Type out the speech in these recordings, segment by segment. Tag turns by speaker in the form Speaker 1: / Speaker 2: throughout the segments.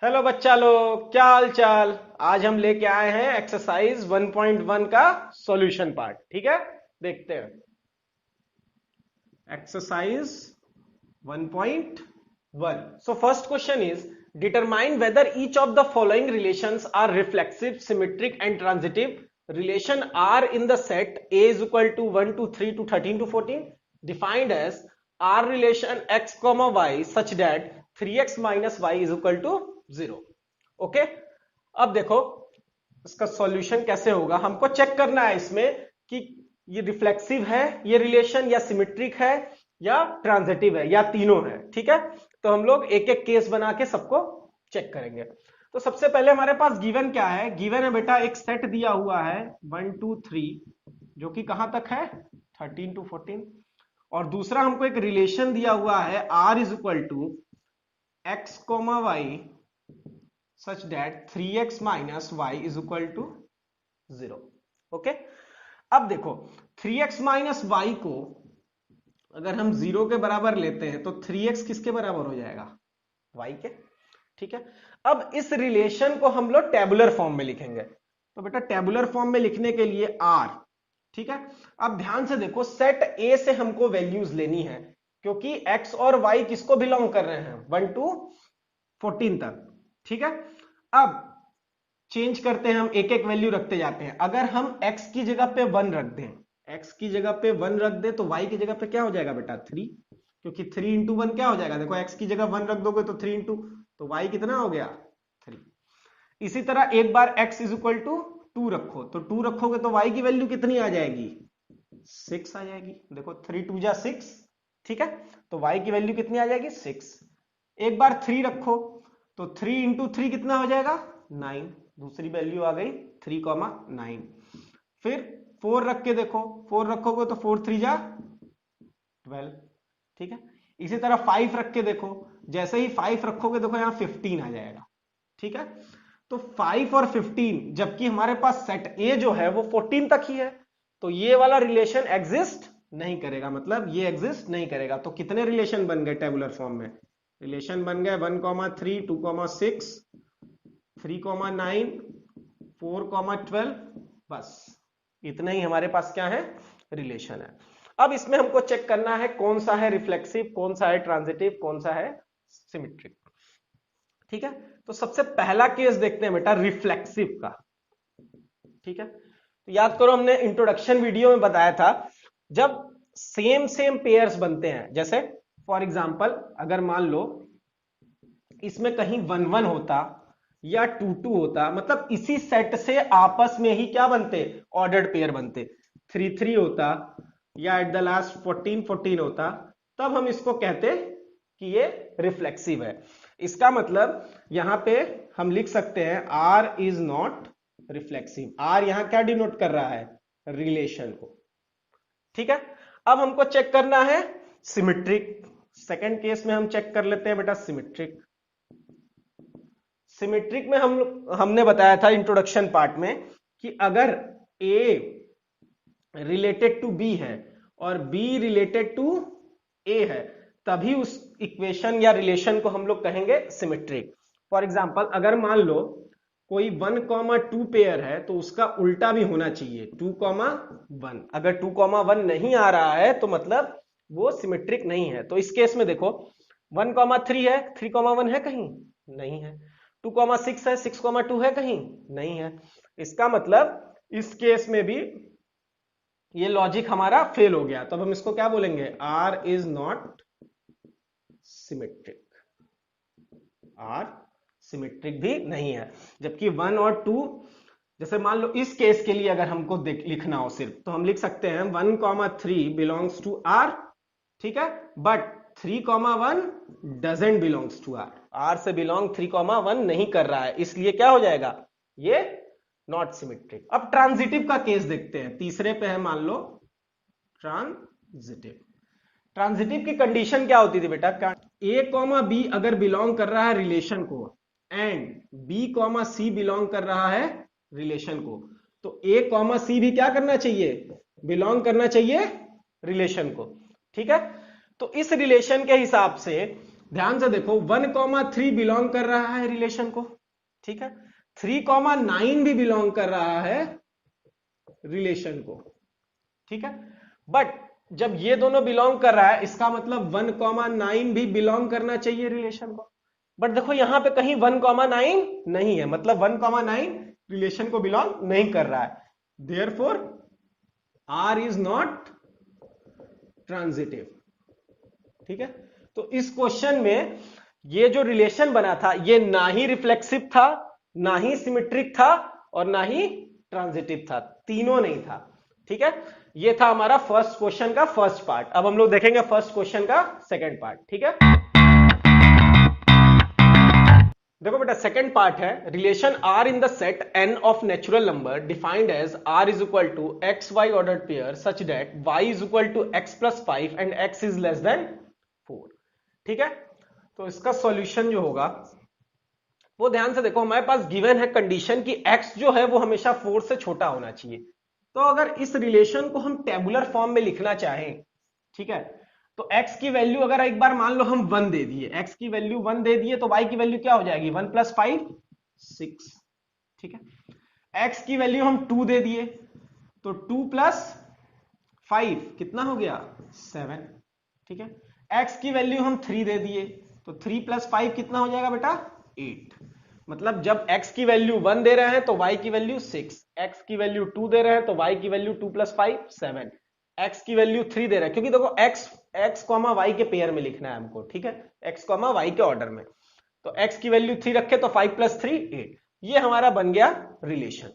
Speaker 1: Hello बच्चा लोग, क्या हाल चाल। आज हम लेके आए हैं एक्सरसाइज 1.1 का सॉल्यूशन पार्ट। ठीक है, देखते हैं exercise 1.1। So first question is determine whether each of the following relations are reflexive, symmetric and transitive. Relation are in the set a is equal to 1 to 3 to 13 to 14 defined as r relation x comma y such that 3x minus y is equal to 0। Okay, अब देखो इसका solution कैसे होगा। हमको check करना है इसमें कि ये रिफ्लेक्सिव है ये रिलेशन, या सिमेट्रिक है, या ट्रांजिटिव है, या तीनों है। ठीक है, तो हम लोग एक एक केस बना के सबको चेक करेंगे। तो सबसे पहले हमारे पास गिवन क्या है। गिवन है बेटा एक सेट दिया हुआ है 1 2 3, जो कि कहां तक है 13 to 14। और दूसरा हमको एक रिलेशन दिया हुआ है r is equal to x comma y such that 3x minus y is equal to 0। Okay, अब देखो 3x minus y को अगर हम 0 के बराबर लेते हैं तो 3x किसके बराबर हो जाएगा, y के। ठीक है, अब इस रिलेशन को हम लोग टेबुलर फॉर्म में लिखेंगे। तो बेटा टेबुलर फॉर्म में लिखने के लिए r, ठीक है। अब ध्यान से देखो, सेट A से हमको वैल्यूज लेनी है, क्योंकि x और y किसको बिलोंग कर रहे हैं 1 to 14 तक। ठीक है, अब चेंज करते हैं, हम एक एक वैल्यू रखते जाते हैं। अगर हम x की जगह पे 1 रख दें, x की जगह पे 1 रख दें तो y की जगह पे क्या हो जाएगा बेटा 3, क्योंकि 3 इंटू 1 क्या हो जाएगा। देखो x की जगह 1 रख दोगे तो 3 इंटू, तो y कितना हो गया 3। इसी तरह एक बार x इज इक्वल टू 2 रखो, तो 2 रखोगे तो y की वैल्यू कितनी आ जाएगी 6 आ जाएगी। देखो 3 2 जा 6, ठीक है, तो y की वैल्यू कितनी आ जाएगी 6। एक बार 3 रखो तो 3 इंटू 3 कितना हो जाएगा 9, दूसरी वैल्यू आ गई 3,9। फिर 4 रख के देखो, 4 रखोगे तो 4 3 जा 12। ठीक है, इसी तरह 5 रख के देखो, जैसे ही 5 रखोगे देखो यहां 15 आ जाएगा। ठीक है, तो 5 और 15, जबकि हमारे पास सेट ए जो है वो 14 तक ही है, तो ये वाला रिलेशन एग्जिस्ट नहीं करेगा, मतलब ये एग्जिस्ट नहीं करेगा। तो कितने रिलेशन बन गए टेबुलर फॉर्म में, रिलेशन बन गए 1,3 2,6 3,9 4,12, बस इतना ही हमारे पास क्या है रिलेशन है। अब इसमें हमको चेक करना है कौन सा है रिफ्लेक्सिव, कौन सा है ट्रांजिटिव, कौन सा है सिमेट्रिक। ठीक है, तो सबसे पहला केस देखते हैं बेटा रिफ्लेक्सिव का। ठीक है, तो याद करो हमने इंट्रोडक्शन वीडियो में बताया था, जब सेम सेम पेयर्स बनते हैं, जैसे फॉर एग्जांपल अगर मान लो इसमें कहीं 1 1 होता या 2 2 होता, मतलब इसी सेट से आपस में ही क्या बनते ऑर्डर्ड पेयर बनते, 3 3 होता या एट द लास्ट 14 14 होता, तब हम इसको कहते कि ये रिफ्लेक्सिव है। इसका मतलब यहां पे हम लिख सकते हैं R is not reflexive. R यहां क्या डिनोट कर रहा है रिलेशन को। ठीक है, अब हमको चेक करना है सिमेट्रिक। सेकंड केस में हम चेक कर लेते हैं बेटा सिमेट्रिक। सिमेट्रिक में हमने बताया था इंट्रोडक्शन पार्ट में कि अगर A रिलेटेड टू B है और B रिलेटेड टू A है, तभी उस इक्वेशन या रिलेशन को हम लोग कहेंगे सिमेट्रिक। फॉर एग्जांपल अगर मान लो कोई 1,2 पेयर है तो उसका उल्टा भी होना चाहिए 2,1। अगर 2,1 नहीं आ रहा है तो मतलब वो सिमेट्रिक नहीं है। तो इस केस में देखो 1,3 है, 3,1 है कहीं नहीं है, 2,6 है, 6,2 है कहीं नहीं है। इसका मतलब इस केस में भी ये लॉजिक हमारा फेल हो गया। तब हम इसको क्या बोलेंगे R is not symmetric. R symmetric भी नहीं है, जबकि 1 और 2, जैसे मान लो इस केस के लिए अगर हमको लिखना हो सिर्फ, तो हम लिख सकते हैं 1,3 बिलोंग्स टू R, ठीक है, but 3,1 doesn't belongs to R। R से बिलोंग 3,1 नहीं कर रहा है, इसलिए क्या हो जाएगा ये नॉट सिमेट्रिक। अब ट्रांजिटिव का केस देखते हैं, तीसरे पे है मान लो ट्रांजिटिव। ट्रांजिटिव की कंडीशन क्या होती थी बेटा, A कॉमा B अगर बिलोंग कर रहा है रिलेशन को and B comma C belong कर रहा है रिलेशन को, तो A कॉमा C भी क्या करना चाहिए बिलोंग करना चाहिए रिलेशन को। ठीक है, तो इस रिलेशन के हिसाब से ध्यान से देखो 1,3 बिलोंग कर रहा है रिलेशन को, ठीक है, 3,9 भी बिलोंग कर रहा है रिलेशन को, ठीक है। बट जब ये दोनों बिलोंग कर रहा है इसका मतलब 1,9 भी बिलोंग करना चाहिए रिलेशन को। बट देखो यहां पे कहीं 1,9 नहीं है, मतलब 1,9 रिलेशन को बिलोंग नहीं कर रहा है, therefore R is not transitive, ठीक है। तो इस क्वेश्चन में ये जो रिलेशन बना था ये ना ही रिफ्लेक्सिव था, ना ही सिमेट्रिक था और ना ही ट्रांजिटिव था, तीनों नहीं था, ठीक है। ये था हमारा फर्स्ट क्वेश्चन का फर्स्ट पार्ट। अब हम लोग देखेंगे फर्स्ट क्वेश्चन का सेकंड पार्ट, ठीक है। देखो बेटा सेकंड पार्ट है, relation R in the set n of natural number defined as R is equal to x y ordered pair such that y is equal to x plus 5 and x is less than 4, ठीक है। तो इसका solution जो होगा वो ध्यान से देखो, हमारे पास गिवन है कंडीशन कि x जो है वो हमेशा 4 से छोटा होना चाहिए। तो अगर इस रिलेशन को हम टेबुलर फॉर्म में लिखना चाहें, ठीक है, तो x की वैल्यू अगर एक बार मान लो हम 1 दे दिए, x की वैल्यू 1 दे दिए तो y की वैल्यू क्या हो जाएगी 1 प्लस 5 6, ठीक है। x की वैल्यू हम 2 दे दिए तो 2 प्लस 5 कितना हो गया 7, ठीक है। x की वैल्यू हम 3 दे दिए तो 3 प्लस 5 कितना हो जाएगा बेटा 8। मतलब जब x की वैल्यू 1 दे रहे हैं तो y की वैल्यू 6, x की वैल्यू 2 दे रहे हैं तो y की वैल्यू 2 प्लस 5 7, x की वैल्यू 3 दे रहा है, क्योंकि देखो x y के पेयर में लिखना है हमको, ठीक है, x y के ऑर्डर में। तो x की वैल्यू 3 रखे तो 5 प्लस 3 8, ये हमारा बन गया रिलेशन,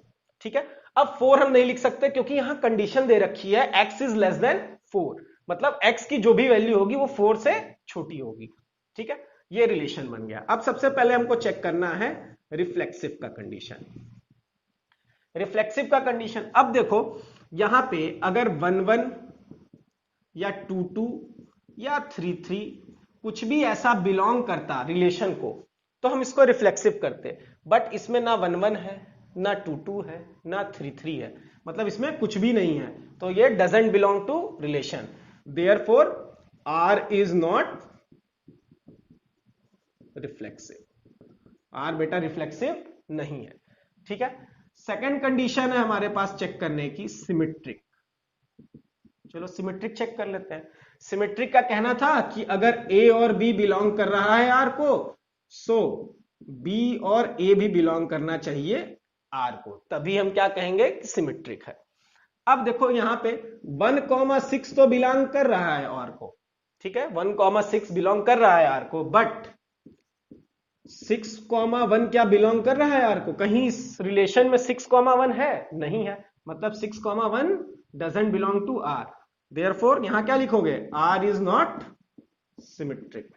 Speaker 1: ठीक है। अब 4 हम नहीं लिख सकते क्योंकि यहां कंडीशन दे रखी है x इज लेस देन 4, मतलब x की जो भी वैल्यू होगी वो 4 से छोटी होगी, ठीक है। ये रिलेशन बन गया। अब सबसे पहले हमको चेक करना है रिफ्लेक्सिव का कंडीशन। रिफ्लेक्सिव का कंडीशन, अब देखो यहां पे अगर 1 1 या 2 2 या 3 3 कुछ भी ऐसा बिलोंग करता रिलेशन को तो हम इसको रिफ्लेक्सिव करते, बट इसमें ना 1 1 है, ना 2 2 है, ना 3 3 है, मतलब इसमें कुछ भी नहीं है, तो ये doesn't belong to relation, therefore R is not reflexive, R बेटा रिफ्लेक्सिव नहीं है, ठीक है। सेकंड कंडीशन है हमारे पास चेक करने की सिमेट्रिक। चलो सिमेट्रिक चेक कर लेते हैं। सिमेट्रिक का कहना था कि अगर A और B बिलोंग कर रहा है R को, सो B और A भी बिलोंग करना चाहिए R को, तभी हम क्या कहेंगे कि सिमेट्रिक है। अब देखो यहां पे 1,6 तो बिलोंग कर रहा है R को, ठीक है, 1,6 बिलोंग कर रहा है R को, बट 6,1 क्या बिलोंग कर रहा है R को? कहीं इस रिलेशन में 6,1 है? नहीं है, मतलब 6,1 doesn't belong to R, therefore यहां क्या लिखोगे R is not symmetric,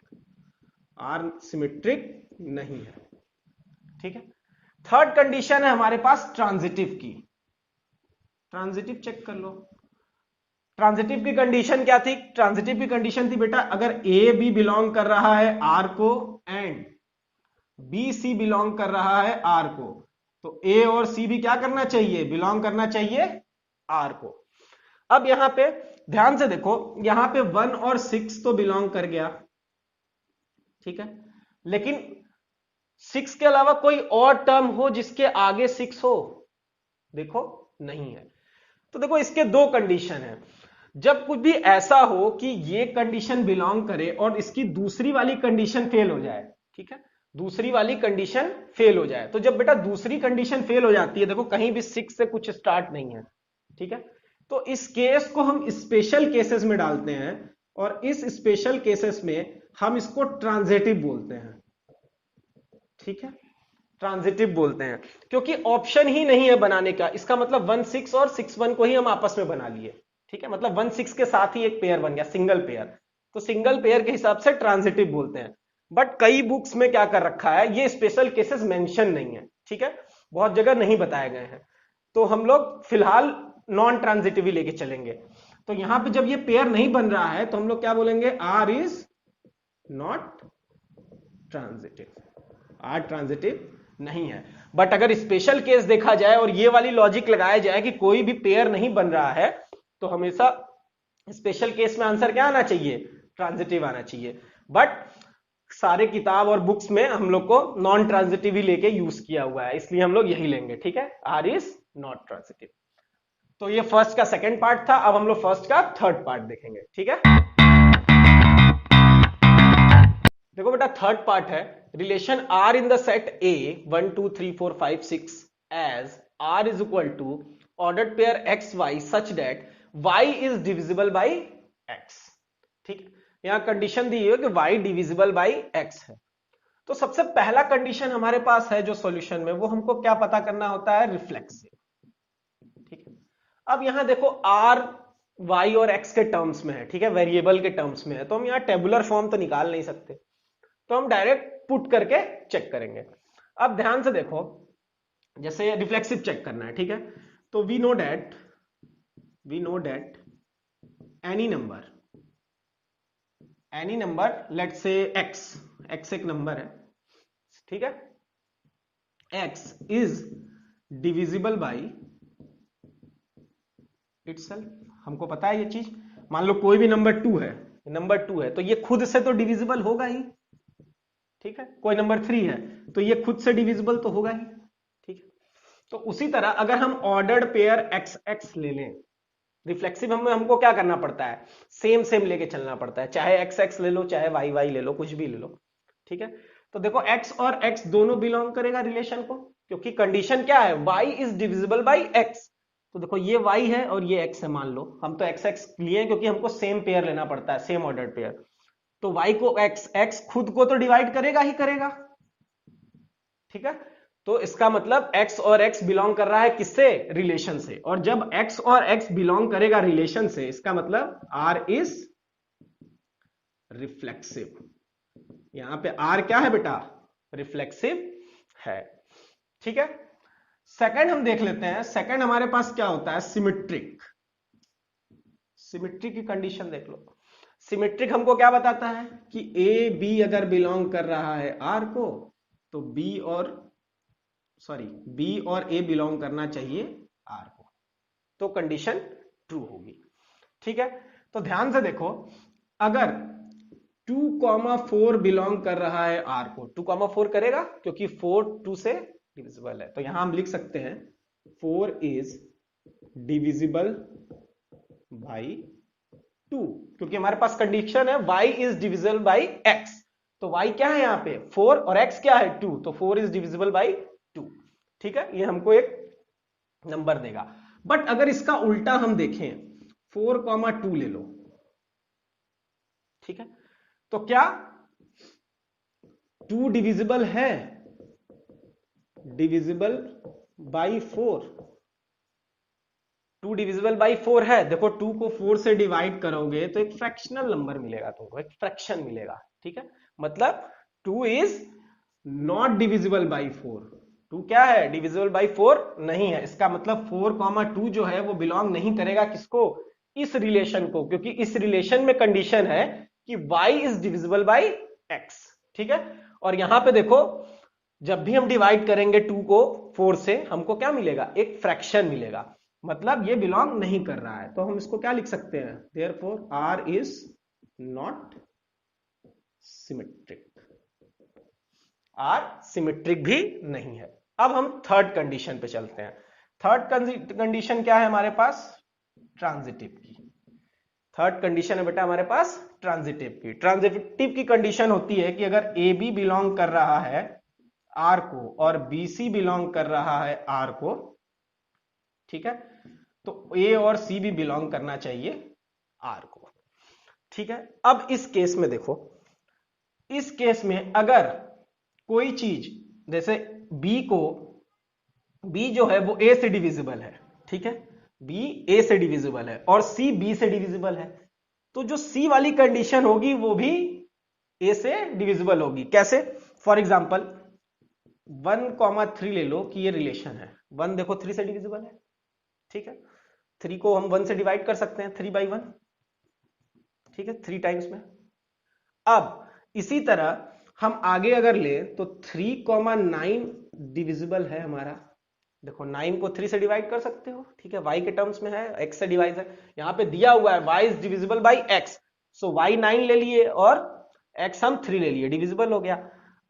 Speaker 1: R symmetric नहीं है, ठीक है। थर्ड कंडीशन है हमारे पास ट्रांजिटिव की। ट्रांजिटिव चेक कर लो। ट्रांजिटिव की कंडीशन क्या थी? ट्रांजिटिव की कंडीशन थी बेटा अगर A भी बिलोंग कर रहा है R को एंड B C बिलोंग कर रहा है R को, तो A और C भी क्या करना चाहिए? बिलोंग करना चाहिए R को। अब यहां पे ध्यान से देखो, यहां पे 1 और 6 तो बिलोंग कर गया, ठीक है, लेकिन 6 के अलावा कोई और टर्म हो जिसके आगे 6 हो? देखो नहीं है। तो देखो इसके दो कंडीशन है। जब कुछ भी ऐसा हो कि ये कंडीशन बिलोंग करे और इसकी दूसरी वाली कंडीशन फेल हो जाए, ठीक है, दूसरी वाली कंडीशन फेल हो जाए, तो जब बेटा दूसरी कंडीशन फेल हो जाती है, देखो कहीं भी 6 से कुछ स्टार्ट नहीं है, ठीक है, तो इस केस को हम स्पेशल केसेस में डालते हैं और इस स्पेशल केसेस में हम इसको ट्रांजिटिव बोलते हैं, ठीक है, ट्रांजिटिव बोलते हैं, क्योंकि ऑप्शन ही नहीं है बनाने का। इसका मतलब 1 6 और 6 1 को ही हम आपस में बना लिए, ठीक है, मतलब 1 6 के साथ ही एक पेयर बन गया, सिंगल पेयर, तो सिंगल पेयर के हिसाब से ट्रांजिटिव बोलते हैं। बट कई बुक्स में क्या कर रखा है, ये स्पेशल केसेस मेंशन नहीं है, ठीक है, बहुत जगह नहीं बताए गए हैं, तो हम लोग फिलहाल नॉन ट्रांजिटिव ही लेके चलेंगे। तो यहां पे जब ये पेयर नहीं बन रहा है तो हम लोग क्या बोलेंगे? R is not transitive, R transitive नहीं है। बट अगर स्पेशल केस देखा जाए और ये वाली लॉजिक लगाया जाए कि कोई भी पेयर नहीं बन रहा है, तो हमेशा स्पेशल केस में आंसर क्या आना चाहिए? ट्रांजिटिव आना चाहिए। बट सारे किताब और बुक्स में हम लोग को नॉन ट्रांजिटिव ही लेके यूज किया हुआ है, इसलिए हम लोग यही लेंगे, ठीक है, आर इज नॉट ट्रांजिटिव। तो ये फर्स्ट का सेकंड पार्ट था, अब हम लोग फर्स्ट का थर्ड पार्ट देखेंगे, ठीक है। देखो बेटा थर्ड पार्ट है, relation are in the set A 1 2 3 4 5 6 as R is equal to ordered pair x y such that y is divisible by x, ठीक है। यहां कंडीशन दी है कि वाई डिविजिबल बाई एक्स है। तो सबसे पहला कंडीशन हमारे पास है जो सॉल्यूशन में, वो हमको क्या पता करना होता है, रिफ्लेक्सिव, ठीक है। अब यहां देखो आर वाई और एक्स के टर्म्स में है, ठीक है, वेरिएबल के टर्म्स में है, तो हम यहां टेबुलर फॉर्म तो निकाल नहीं सकते, तो हम डायरेक्ट पुट करके चेक करेंगे। अब ध्यान से देखो, जैसे रिफ्लेक्सिव चेक करना है, ठीक है, तो we know that any number let say x एक नंबर है, ठीक है, x is divisible by itself. हमको पता है ये चीज, मान लो कोई भी नंबर 2 है, तो ये खुद से तो डिविजिबल होगा ही, ठीक है। कोई नंबर 3 है तो ये खुद से डिविजिबल तो होगा ही, ठीक है। तो उसी तरह अगर हम ऑर्डर्ड पेयर एक्स एक्स ले लें, रिफ्लेक्सिव में हमको क्या करना पड़ता है, सेम लेके चलना पड़ता है, चाहे एक्स एक्स ले लो चाहे वाई वाई ले लो, कुछ भी ले लो, ठीक है। तो देखो एक्स और एक्स दोनों बिलोंग करेगा रिलेशन को, क्योंकि कंडीशन क्या है, y is divisible by x. तो देखो ये वाई है और ये एक्स है, मान लो हम तो एक्स एक्स लिए क्योंकि हमको सेम पेयर लेना पड़ता है, सेम ऑर्डर्ड पेयर। तो y को x खुद को तो डिवाइड करेगा ही करेगा, ठीक है। तो इसका मतलब x और x बिलोंग कर रहा है किससे, रिलेशन से, और जब x और x बिलोंग करेगा रिलेशन से, इसका मतलब r इज रिफ्लेक्सिव। यहां पे r क्या है बेटा, रिफ्लेक्सिव है, ठीक है। सेकंड हम देख लेते हैं, सेकंड हमारे पास क्या होता है, सिमेट्रिक की कंडीशन देख लो। सिमेट्रिक हमको क्या बताता है कि ए बी अगर बिलोंग कर रहा है आर को, तो बी और ए बिलोंग करना चाहिए आर को, तो कंडीशन ट्रू होगी, ठीक है। तो ध्यान से देखो, अगर 2,4 बिलोंग कर रहा है आर को, 2,4 करेगा क्योंकि 4 2 से डिविजिबल है, तो यहां हम लिख सकते हैं 4 इज डिविजिबल बाई 2, क्योंकि हमारे पास कंडीशन है y is divisible by x, तो y क्या है यहाँ पे 4 और x क्या है 2, तो 4 इज डिविजिबल बाई 2, ठीक है। ये हमको एक नंबर देगा। बट अगर इसका उल्टा हम देखें, 4,2 ले लो, ठीक है, तो क्या 2 डिविजिबल है, डिविजिबल बाई 4, 2 डिविजिबल बाई 4 है। देखो 2 को 4 से डिवाइड करोगे तो एक फ्रैक्शनल नंबर मिलेगा तुमको, एक फ्रैक्शन मिलेगा, ठीक है। मतलब 2 इज नॉट डिविजिबल बाई 4, 2 क्या है, डिविजिबल बाई 4 नहीं है। इसका मतलब 4,2 जो है वो बिलोंग नहीं करेगा किसको, इस रिलेशन को, क्योंकि इस रिलेशन में कंडीशन है कि y is divisible by x, ठीक है। और यहां पे देखो, जब भी हम डिवाइड करेंगे 2 को 4 से, हमको क्या मिलेगा, एक फ्रैक्शन मिलेगा, मतलब ये बिलोंग नहीं कर रहा है। तो हम इसको क्या लिख सकते हैं, therefore r is not symmetric, r symmetric भी नहीं है। अब हम थर्ड कंडीशन पे चलते हैं। थर्ड कंडीशन क्या है हमारे पास, ट्रांजिटिव की। थर्ड कंडीशन है बेटा हमारे पास ट्रांजिटिव की। ट्रांजिटिव की कंडीशन होती है कि अगर ए बी बिलोंग कर रहा है आर को और बी सी बिलोंग कर रहा है आर को, ठीक है, तो ए और सी भी बिलोंग करना चाहिए आर को, ठीक है। अब इस केस में देखो, इस केस में अगर कोई चीज जैसे बी जो है वो ए से डिविजिबल है, ठीक है, बी ए से डिविजिबल है और सी बी से डिविजिबल है, तो जो सी वाली कंडीशन होगी वो भी ए से डिविजिबल होगी। कैसे, फॉर एग्जाम्पल 1,3 ले लो कि ये रिलेशन है, 1 देखो 3 से डिविजिबल है, ठीक है, 3 को हम 1 से डिवाइड कर सकते हैं, 3/1, ठीक है, 3 टाइम्स में। अब इसी तरह हम आगे अगर ले तो 3,9 डिविजिबल है हमारा, देखो 9 को 3 से डिवाइड कर सकते हो, ठीक है, y के टर्म्स में है, x से डिवाइड है, यहां पे दिया हुआ है y is divisible by x, so y 9 ले लिए और x हम 3 ले लिए, डिविजिबल हो गया।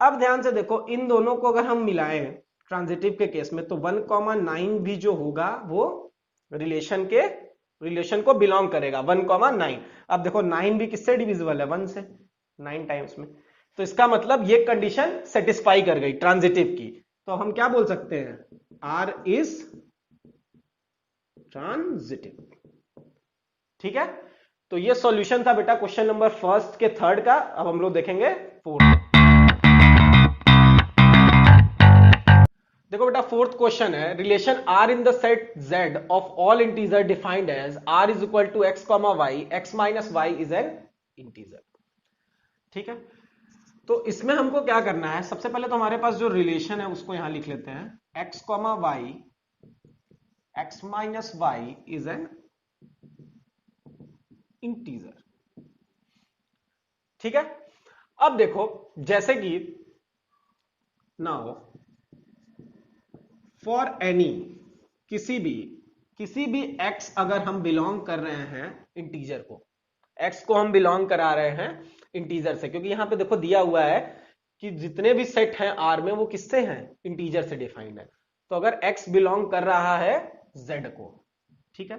Speaker 1: अब ध्यान से देखो, इन दोनों को अगर हम मिलाएं ट्रांजिटिव के केस में, तो 1,9 भी जो होगा वो रिलेशन को बिलोंग करेगा, 1,9। अब देखो 9 भी किससे डिविजिबल है, 1 से, 9 टाइम्स में। तो इसका मतलब ये कंडीशन सेटिस्फाई कर गई ट्रांजिटिव की। तो हम क्या बोल सकते हैं, R इज ट्रांजिटिव। ठीक है, तो ये सॉल्यूशन था बेटा क्वेश्चन नंबर फर्स्ट के थर्ड का। अब हम लोग देखेंगे फोर्थ। देखो बेटा फोर्थ क्वेश्चन है, relation R in the set Z of all integer defined as R is equal to x comma y, x minus y is an integer. ठीक है, तो इसमें हमको क्या करना है, सबसे पहले तो हमारे पास जो रिलेशन है उसको यहां लिख लेते हैं, x comma y, x minus y is an integer. ठीक है, अब देखो जैसे कि नाउ फॉर एनी, किसी भी x अगर हम बिलोंग कर रहे हैं इंटीजर को, x को हम बिलोंग करा रहे हैं इंटीजर से, क्योंकि यहां पे देखो दिया हुआ है कि जितने भी सेट हैं R में वो किससे हैं, इंटीजर से डिफाइंड है। तो अगर x बिलोंग कर रहा है Z को, ठीक है,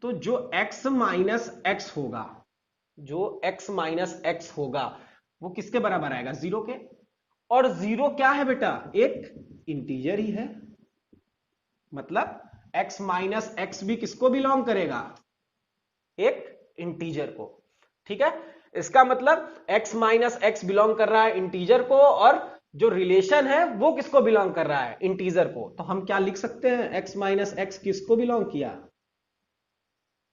Speaker 1: तो जो x माइनस x होगा, जो x माइनस x होगा वो किसके बराबर आएगा, 0 के। और 0 क्या है बेटा, एक इंटीजर ही है, मतलब x माइनस x भी किसको बिलोंग करेगा, एक इंटीजर को। ठीक है, इसका मतलब x माइनस x बिलोंग कर रहा है इंटीजर को, और जो रिलेशन है वो किसको बिलोंग कर रहा है, इंटीजर को। तो हम क्या लिख सकते हैं, x माइनस x किसको बिलोंग किया,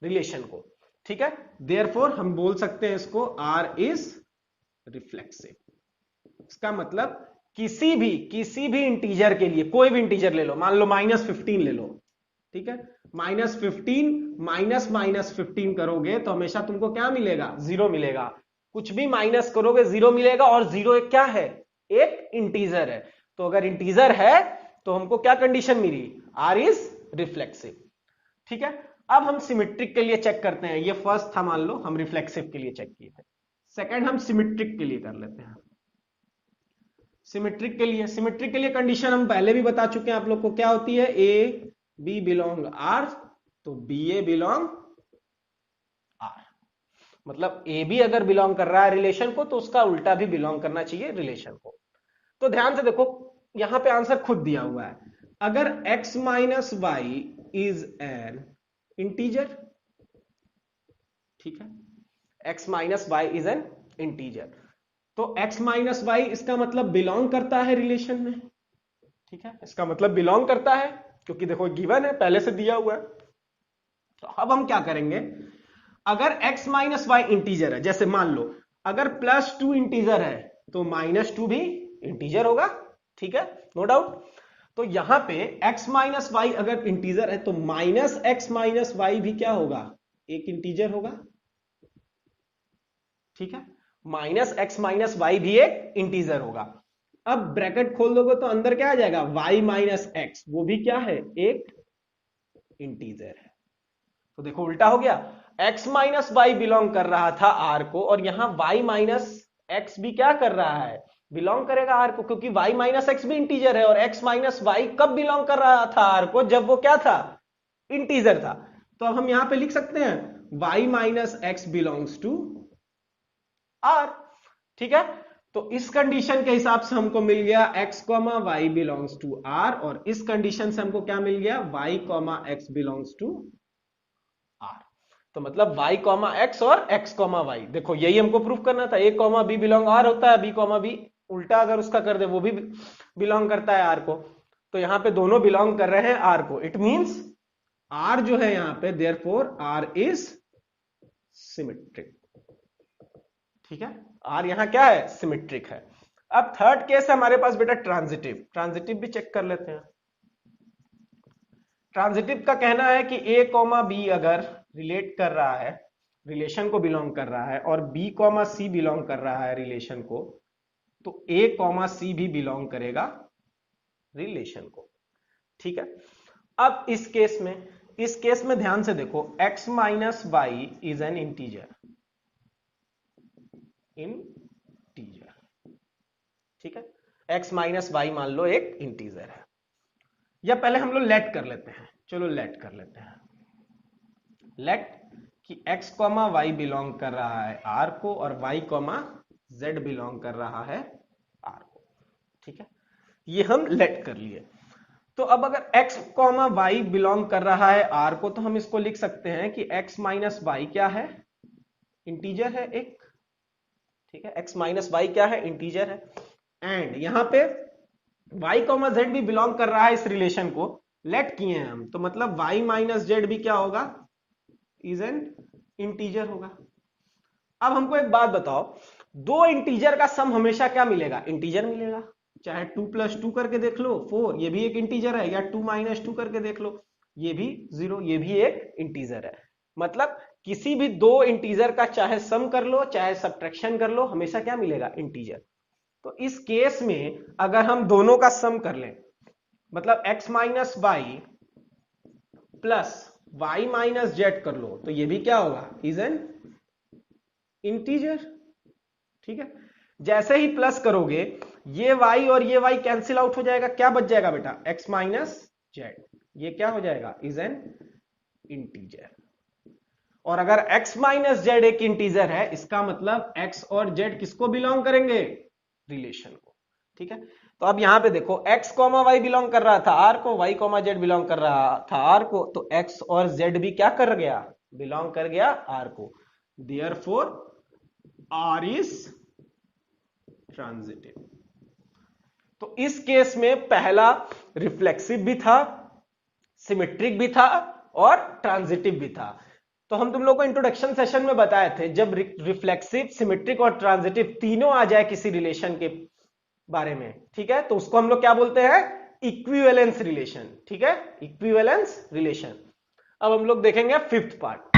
Speaker 1: रिलेशन को। ठीक है, देयरफॉर हम बोल सकते हैं इसको R इज रिफ्लेक्सिव। इसका मतलब किसी भी इंटीजर के लिए, कोई भी इंटीजर ले लो, मान लो -15 ले लो, ठीक है, -15 माइनस -15 करोगे तो हमेशा तुमको क्या मिलेगा, 0 मिलेगा। कुछ भी माइनस करोगे 0 मिलेगा, और 0 एक क्या है, एक इंटीजर है। तो अगर इंटीजर है तो हमको क्या कंडीशन मिली, R इज रिफ्लेक्सिव। ठीक है, अब हम सिमेट्रिक के लिए चेक करते हैं। ये फर्स्ट था, मान लो हम रिफ्लेक्सिव के लिए चेक किए थे, सेकंड हम सिमेट्रिक के लिए कर लेते हैं। सिमेट्रिक के लिए कंडीशन हम पहले भी बता चुके हैं आप लोग को, क्या होती है, ए बी बिलोंग R, तो बी ए बिलोंग R। मतलब ए बी अगर बिलोंग कर रहा है रिलेशन को, तो उसका उल्टा भी बिलोंग करना चाहिए रिलेशन को। तो ध्यान से देखो, यहां पे आंसर खुद दिया हुआ है, अगर x minus y is an integer, ठीक है, x minus y is an integer, तो x माइनस वाई इसका मतलब बिलोंग करता है रिलेशन में। ठीक है, इसका मतलब बिलोंग करता है, क्योंकि देखो गिवन है, पहले से दिया हुआ है। तो अब हम क्या करेंगे, अगर x माइनस वाई इंटीजर है, जैसे मान लो अगर +2 इंटीजर है तो -2 भी इंटीजर होगा। ठीक है, नो डाउट। तो यहां पे x माइनस वाई अगर इंटीजर है तो -x माइनस वाई भी क्या होगा, एक इंटीजर होगा। ठीक है, -x माइनस वाई भी एक इंटीजर होगा। अब ब्रैकेट खोल दोगे तो अंदर क्या आ जाएगा, y माइनस एक्स, वो भी क्या है, एक इंटीजर है। तो देखो उल्टा हो गया, x माइनस वाई बिलोंग कर रहा था R को, और यहां y माइनस एक्स भी क्या कर रहा है, बिलोंग करेगा R को, क्योंकि y माइनस एक्स भी इंटीजर है, और x माइनस वाई कब बिलोंग कर रहा था R को, जब वो क्या था, इंटीजर था। तो अब हम यहां पे लिख सकते हैं y minus x belongs to R। ठीक है, तो इस कंडीशन के हिसाब से हमको मिल गया x comma y belongs to R, और इस कंडीशन से हमको क्या मिल गया, y comma x belongs to R। तो मतलब y कॉमा एक्स और x कॉमा वाई, देखो यही हमको प्रूफ करना था, a comma B belong R होता है, b कॉमा बी उल्टा अगर उसका कर दे वो भी बिलोंग करता है R को। तो यहां पे दोनों बिलोंग कर रहे हैं R को, इट मींस R जो है यहां पे, देयरफॉर R इज सिमेट्रिक। ठीक है, R यहां क्या है, सिमेट्रिक है। अब थर्ड केस है हमारे पास बेटा ट्रांजिटिव भी चेक कर लेते हैं। ट्रांजिटिव का कहना है कि a कॉमा बी अगर रिलेट कर रहा है, रिलेशन को बिलोंग कर रहा है, और b कॉमा सी बिलोंग कर रहा है रिलेशन को, तो a कॉमा सी भी बिलोंग करेगा रिलेशन को। ठीक है, अब इस केस में ध्यान से देखो, x minus y is an integer, ठीक है, x माइनस वाई मान लो एक इंटीजर है, या पहले हम लोग लेट कर लेते हैं, चलो लेट कर लेते हैं, लेट कि x कॉमा वाई बिलोंग कर रहा है R को और y कॉमा z बिलोंग कर रहा है R को, ठीक है, ये हम लेट कर लिए। तो अब अगर x कॉमा वाई बिलोंग कर रहा है R को, तो हम इसको लिख सकते हैं कि x माइनस वाई क्या है, इंटीजर है एक, ठीक है, x माइनस वाई क्या है, इंटीजर है, एंड यहां पे y कॉमा z भी बिलोंग कर रहा है इस रिलेशन को, लेट किए हैं हम, तो मतलब y माइनस जेड भी क्या होगा, इज एन इंटीजर होगा। अब हमको एक बात बताओ, दो इंटीजर का सम हमेशा क्या मिलेगा, इंटीजर मिलेगा, चाहे 2 प्लस 2 करके देख लो 4, ये भी एक इंटीजर है, या 2 माइनस 2 करके देख लो, ये भी 0, ये भी एक इंटीजर है। मतलब किसी भी दो इंटीजर का चाहे सम कर लो चाहे सब्ट्रैक्शन कर लो, हमेशा क्या मिलेगा, इंटीजर। तो इस केस में अगर हम दोनों का सम कर लें, मतलब x minus y plus y minus z कर लो, तो ये भी क्या होगा, इज एन इंटीजर, ठीक है। जैसे ही प्लस करोगे ये y और ये y कैंसिल आउट हो जाएगा, क्या बच जाएगा बेटा, x माइनस जेड, ये क्या हो जाएगा, इज एन इंटीजर। और अगर x माइनस जेड एक इंटीजर है, इसका मतलब x और z किसको बिलोंग करेंगे, रिलेशन को, ठीक है। तो अब यहां पे देखो x कॉमा वाई बिलोंग कर रहा था R को, y कॉमा जेड बिलोंग कर रहा था R को, तो x और z भी क्या कर गया, बिलोंग कर गया R को, देयरफॉर R इज ट्रांजिटिव। तो इस केस में पहला रिफ्लेक्सिव भी था, सिमेट्रिक भी था और ट्रांजिटिव भी था। तो हम तुम लोग को इंट्रोडक्शन सेशन में बताए थे, जब रिफ्लेक्सिव, सिमेट्रिक और ट्रांजिटिव तीनों आ जाए किसी रिलेशन के बारे में, ठीक है, तो उसको हम लोग क्या बोलते हैं, इक्विवेलेंस रिलेशन, ठीक है, इक्विवेलेंस रिलेशन। अब हम लोग देखेंगे फिफ्थ पार्ट।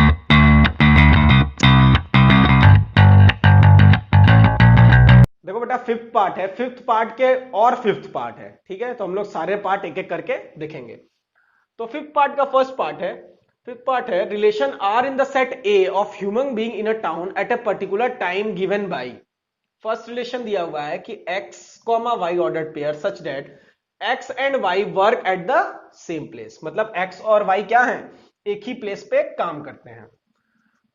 Speaker 1: देखो बेटा फिफ्थ पार्ट है, फिफ्थ पार्ट के और फिफ्थ पार्ट है, ठीक है, तो हम लोग सारे पार्ट एक एक करके देखेंगे। तो फिफ्थ पार्ट का फर्स्ट पार्ट है, फिफ्थ पार्ट है, relation are in the set A of human being in a town at a particular time given by. First relation दिया हुआ है कि x comma y ordered pair such that x and y work at the same place, मतलब x और y क्या है, एक ही place पे काम करते हैं।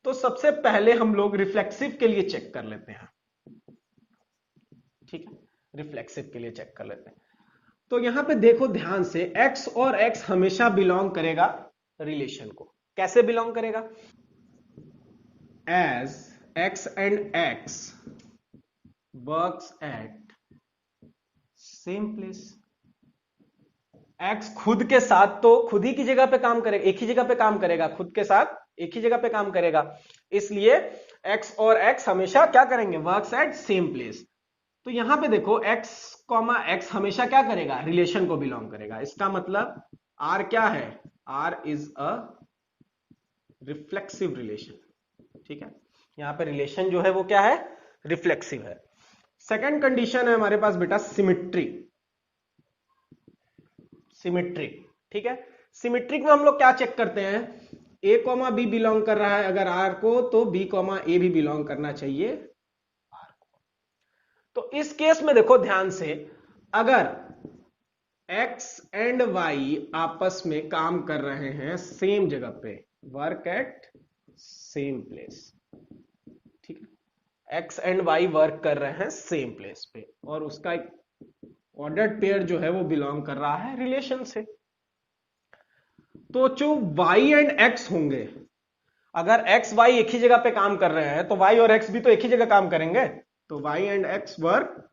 Speaker 1: तो सबसे पहले हम लोग रिफ्लेक्सिव के लिए चेक कर लेते हैं, ठीक है, रिफ्लेक्सिव के लिए चेक कर लेते हैं। तो यहां पे देखो ध्यान से, x और x हमेशा बिलोंग करेगा रिलेशन को, कैसे बिलोंग करेगा, as x and x works at same place. x खुद के साथ तो खुद ही की जगह पे काम करेगा, एक ही जगह पे काम करेगा, खुद के साथ एक ही जगह पे काम करेगा, इसलिए x और x हमेशा क्या करेंगे, वर्क्स एट सेम प्लेस। तो यहां पे देखो x कॉमा x हमेशा क्या करेगा, रिलेशन को बिलोंग करेगा, इसका मतलब R क्या है, R is a reflexive relation, ठीक है, यहां पे रिलेशन जो है वो क्या है, रिफ्लेक्सिव है। सेकेंड कंडीशन है हमारे पास बेटा सिमिट्री, सिमिट्रिक, ठीक है। सिमिट्रिक में हम लोग क्या चेक करते हैं, a कॉमा बी बिलोंग कर रहा है अगर R को, तो b कॉमा ए भी बिलोंग करना चाहिए R को। तो इस केस में देखो ध्यान से, अगर x एंड y आपस में काम कर रहे हैं सेम जगह पे, वर्क एट सेम प्लेस, ठीक है, x एंड y वर्क कर रहे हैं सेम प्लेस पे, और उसका एक ऑर्डर्ड पेयर जो है वो बिलोंग कर रहा है रिलेशन से। तो जो y एंड x होंगे, अगर x y एक ही जगह पे काम कर रहे हैं तो y और x भी तो एक ही जगह काम करेंगे, तो y and x work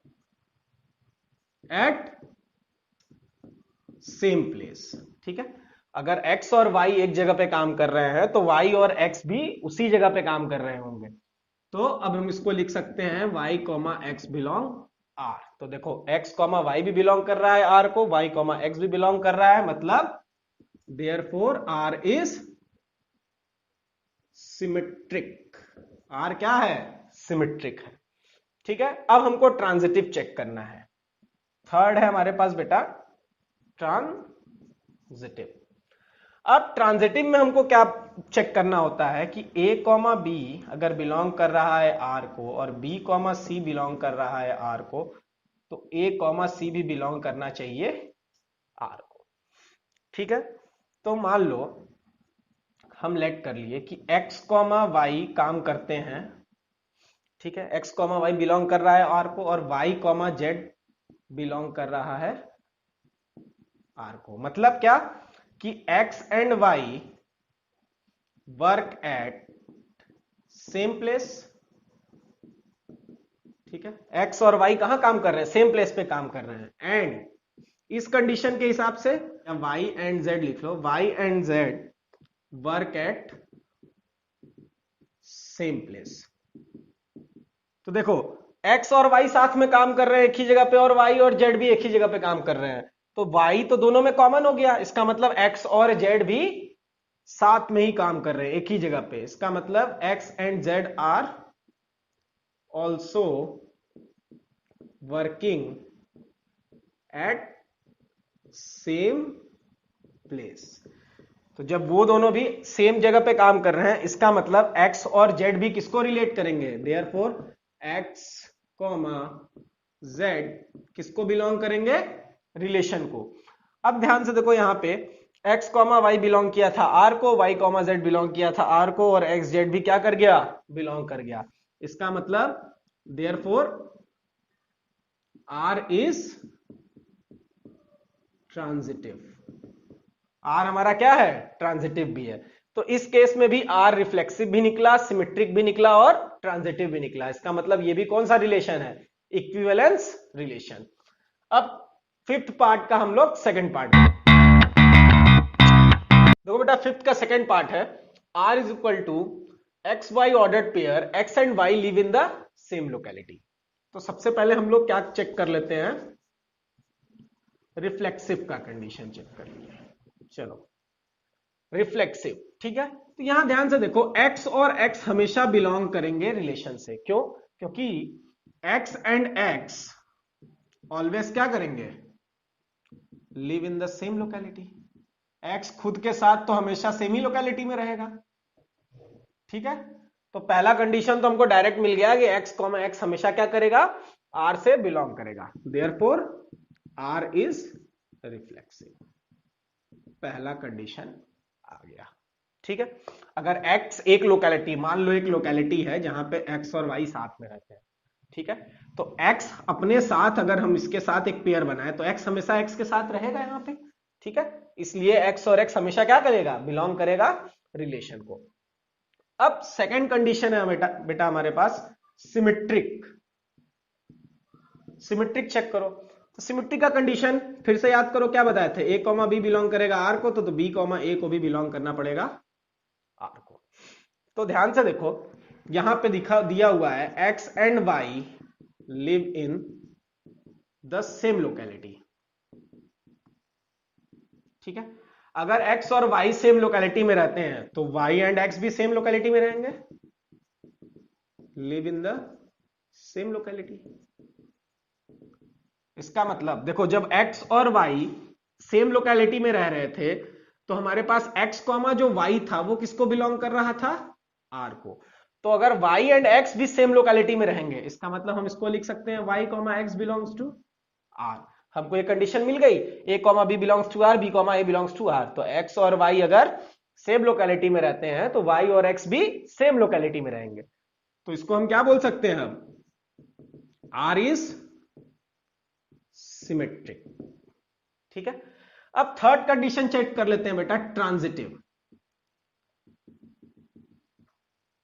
Speaker 1: at same place, ठीक है। अगर x और y एक जगह पे काम कर रहे हैं तो y और x भी उसी जगह पे काम कर रहे होंगे। तो अब हम इसको लिख सकते हैं y comma x belong R। तो देखो x कॉमा y भी बिलोंग कर रहा है R को, y कॉमा x भी बिलोंग कर रहा है, मतलब therefore R is symmetric. R क्या है, सिमेट्रिक है, ठीक है। अब हमको ट्रांजिटिव चेक करना है, थर्ड है हमारे पास बेटा ट्रांजिटिव। अब ट्रांजिटिव में हमको क्या चेक करना होता है कि a कॉमा बी अगर बिलोंग कर रहा है R को और b कॉमा सी बिलोंग कर रहा है R को, तो ए कॉमा सी भी बिलोंग करना चाहिए आर को। ठीक है, तो मान लो हम लेट कर लिए कि x कॉमा वाई काम करते हैं। ठीक है, x कॉमा वाई बिलोंग कर रहा है आर को और y कॉमा जेड बिलोंग कर रहा है आर को। मतलब क्या कि x and y work eight same place. ठीक है, x और y कहां काम कर रहे हैं? सेम प्लेस पे काम कर रहे हैं। एंड इस कंडीशन के हिसाब से y एंड z लिख लो, y and z work at same place. तो देखो x और y साथ में काम कर रहे हैं एक ही जगह पे और y और z भी एक ही जगह पे काम कर रहे हैं, तो y तो दोनों में कॉमन हो गया। इसका मतलब x और z भी साथ में ही काम कर रहे हैं एक ही जगह पे। इसका मतलब x and z are also working at same place. तो जब वो दोनों भी सेम जगह पे काम कर रहे हैं, इसका मतलब x और z भी किसको रिलेट करेंगे? देयरफॉर x कॉमा z किसको बिलोंग करेंगे? रिलेशन को। अब ध्यान से देखो, यहां पे x कॉमा वाई बिलोंग किया था r को, y कॉमा z बिलोंग किया था r को, और x z भी क्या कर गया? बिलोंग कर गया। इसका मतलब therefore r is transitive. r हमारा क्या है? ट्रांजिटिव भी है। तो इस केस में भी r रिफ्लेक्सिव भी निकला, सिमेट्रिक भी निकला और ट्रांजिटिव भी निकला। इसका मतलब ये भी कौन सा रिलेशन है? Equivalence relation. अब फिफ्थ पार्ट का हम लोग सेकंड पार्ट। देखो बेटा, फिफ्थ का सेकंड पार्ट है r is equal to x y ordered pair, x and y live in the same locality. तो सबसे पहले हम लोग क्या चेक कर लेते हैं? रिफ्लेक्सिव का कंडीशन चेक कर लिया। चलो, रिफ्लेक्सिव। ठीक है, तो यहां ध्यान से देखो, x और x हमेशा बिलोंग करेंगे रिलेशन से। क्यों? क्योंकि x एंड x ऑलवेज क्या करेंगे? Live in the same locality. x खुद के साथ तो हमेशा सेम ही लोकेलिटी में रहेगा। ठीक है, तो पहला कंडीशन तो हमको डायरेक्ट मिल गया कि x कॉमा x हमेशा क्या करेगा? r से बिलोंग करेगा। Therefore r is reflexive. पहला कंडीशन आ गया। ठीक है, अगर x एक लोकेलिटी, मान लो एक लोकेलिटी है जहां पे x और y साथ में रहते हैं। ठीक है, तो x अपने साथ, अगर हम इसके साथ एक पेयर बनाए तो x हमेशा x के साथ रहेगा यहां पे। ठीक है, इसलिए x और x हमेशा क्या करेगा? बिलोंग करेगा रिलेशन को। अब सेकंड कंडीशन है बेटा हमारे पास सिमेट्रिक। सिमेट्रिक चेक करो। तो सिमेट्रिक का कंडीशन फिर से याद करो, क्या बताए थे? a कॉमा बी बिलोंग करेगा r को, तो b कॉमा a को भी बिलोंग करना पड़ेगा r को। तो ध्यान से देखो, यहां पे दिया हुआ है x and y live in the same locality. ठीक है, अगर x और y सेम लोकेलिटी में रहते हैं तो y एंड x भी सेम लोकेलिटी में रहेंगे। Live in the same locality. इसका मतलब देखो, जब x और y सेम लोकेलिटी में रह रहे थे तो हमारे पास x कॉमा जो y था वो किसको बिलोंग कर रहा था? r को। तो अगर y एंड x भी सेम लोकेलिटी में रहेंगे, इसका मतलब हम इसको लिख सकते हैं y comma x belongs to r। हमको ये कंडीशन मिल गई, a comma b belongs to r, b comma a belongs to r। तो x और y अगर सेम लोकेलिटी में रहते हैं तो y और x भी सेम लोकेलिटी में रहेंगे। तो इसको हम क्या बोल सकते हैं? r is symmetric. ठीक है, अब थर्ड कंडीशन चेक कर लेते हैं बेटा, ट्रांजिटिव।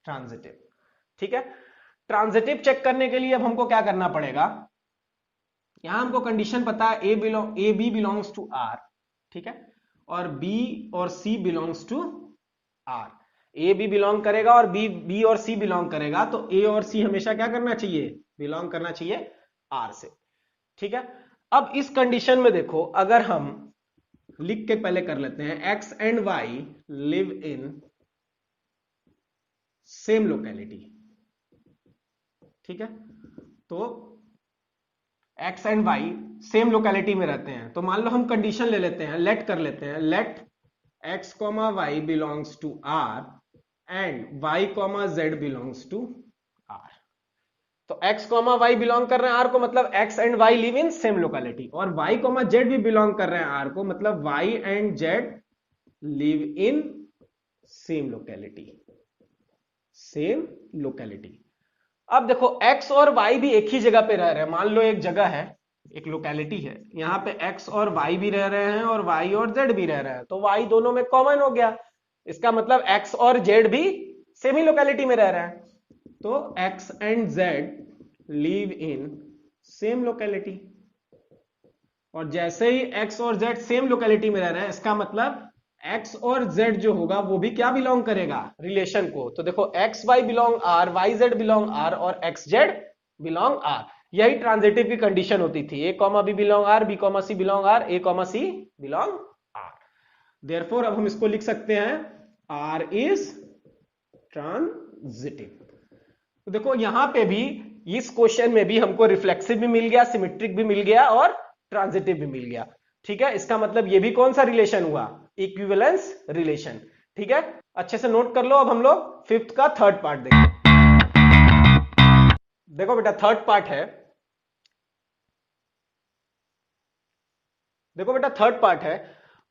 Speaker 1: ट्रांजिटिव। ठीक है, ट्रांजिटिव चेक करने के लिए अब हमको क्या करना पड़ेगा? यहां हमको कंडीशन पता है, A B belongs to R. ठीक है, और बी और C belongs to R. A B belong करेगा और बी और सी बिलोंग करेगा, तो ए और सी हमेशा क्या करना चाहिए? बिलोंग करना चाहिए आर से। ठीक है, अब इस कंडीशन में देखो, अगर हम लिख के पहले कर लेते हैं, x and y live in same locality. ठीक है, तो x and y same locality में रहते हैं, तो मान लो हम कंडीशन ले लेते हैं, लेट कर लेते हैं, let x comma y belongs to r and y comma z belongs to r। तो x कॉमा वाई बिलोंग कर रहे हैं r को, मतलब x and y live in same locality, और y कॉमा जेड भी बिलोंग कर रहे हैं r को, मतलब y and z live in same locality, same locality. अब देखो x और y भी एक ही जगह पे रह रहे हैं। मान लो एक जगह है, एक लोकेलिटी है, यहाँ पे x और y भी रह रहे हैं और y और z भी रह रहे हैं, तो y दोनों में कॉमन हो गया। इसका मतलब x और z भी सेम ही लोकेलिटी में रह रहे हैं, तो x and z live in same locality. और जैसे ही x और z सेम लोकेलिटी में रह रहे हैं, इसका मतलब x और z जो होगा वो भी क्या बिलोंग करेगा, रिलेशन को। तो देखो x y belong r, y z belong r और x z बिलोंग r। यही ट्रांजिटिव की कंडीशन होती थी, a comma b belong r, b comma c belong r, a comma c belong r। Therefore अब हम इसको लिख सकते हैं r इज ट्रांजिटिव। तो देखो यहां पे भी, इस क्वेश्चन में भी हमको रिफ्लेक्सिव भी मिल गया, सिमेट्रिक भी मिल गया और ट्रांजिटिव भी मिल गया। ठीक है, इसका मतलब ये भी कौन सा रिलेशन हुआ, इक्विवेलेंस रिलेशन। ठीक है, अच्छे से नोट कर लो। अब हम लोग फिफ्थ का थर्ड पार्ट देखें। देखो बेटा थर्ड पार्ट है, देखो बेटा थर्ड पार्ट है,